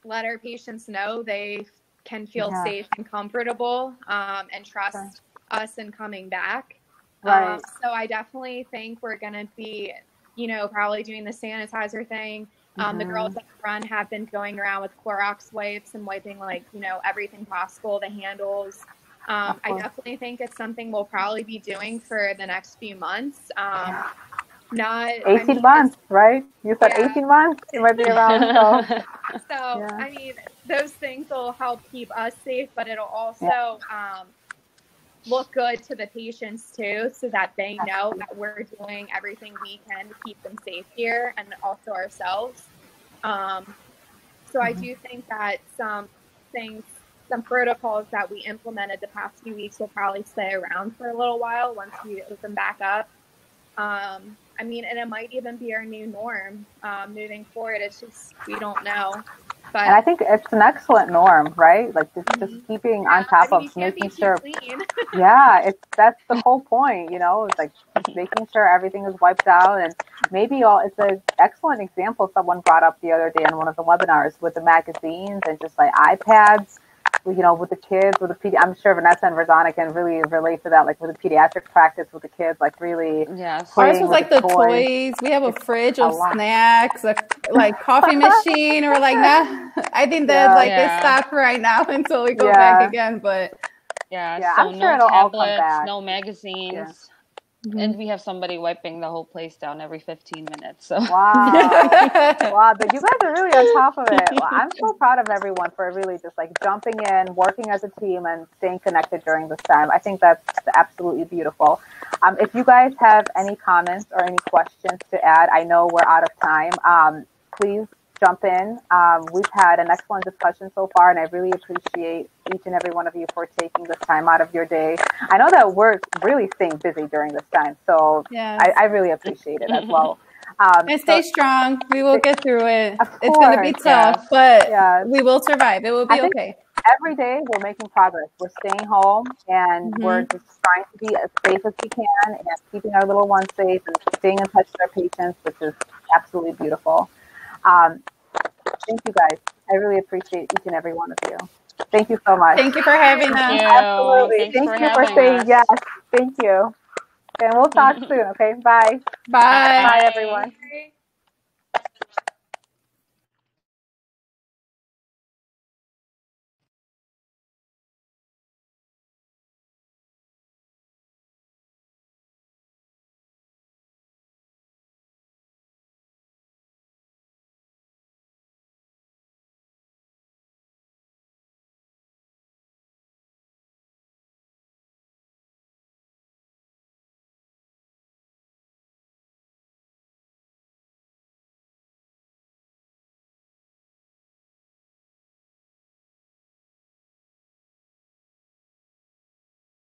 let our patients know they can feel safe and comfortable, and trust us in coming back. Right. So I definitely think we're gonna be, you know, probably doing the sanitizer thing. The girls at the front have been going around with Clorox wipes and wiping, like, you know, everything possible, the handles. I definitely think it's something we'll probably be doing for the next few months. Not 18 months, right? You said 18 months? It might be around. So, I mean, those things will help keep us safe, but it'll also look good to the patients too, so that they know that we're doing everything we can to keep them safe here, and also ourselves. So I do think that some protocols that we implemented the past few weeks will probably stay around for a little while once we open back up. I mean, and it might even be our new norm moving forward. It's just, we don't know. But, and I think it's an excellent norm, right? Like, just keeping on top of making sure. That's the whole point, you know. It's like making sure everything is wiped out, and maybe it's an excellent example someone brought up the other day on one of the webinars with the magazines and just like iPads. You know, with the kids, with the I'm sure Vanessa and Rosanna can really relate to that, like with the pediatric practice with the kids, like really. Ours was like the toys. We have a fridge of snacks, a like coffee machine, or like I think that it stopped right now until we go back again. But so I'm sure no it'll all come tablets, back. no magazines. And we have somebody wiping the whole place down every 15 minutes. So wow, but you guys are really on top of it. Well, I'm so proud of everyone for really just like jumping in, working as a team, and staying connected during this time. I think that's absolutely beautiful. If you guys have any comments or any questions to add, I know we're out of time. Please jump in. We've had an excellent discussion so far, and I really appreciate each and every one of you for taking this time out of your day. I know that we're really staying busy during this time, so I really appreciate it as well. And stay strong. We will get through it. It's going to be tough, but we will survive. It will be okay. Every day we're making progress. We're staying home, and we're just trying to be as safe as we can and keeping our little ones safe and staying in touch with our patients, which is absolutely beautiful. Thank you guys. I really appreciate each and every one of you. Thank you so much. Thank you for having us. Absolutely. Thank you for saying yes. Thank you. And we'll talk soon. Okay. Bye. Bye. Bye, everyone. Bye.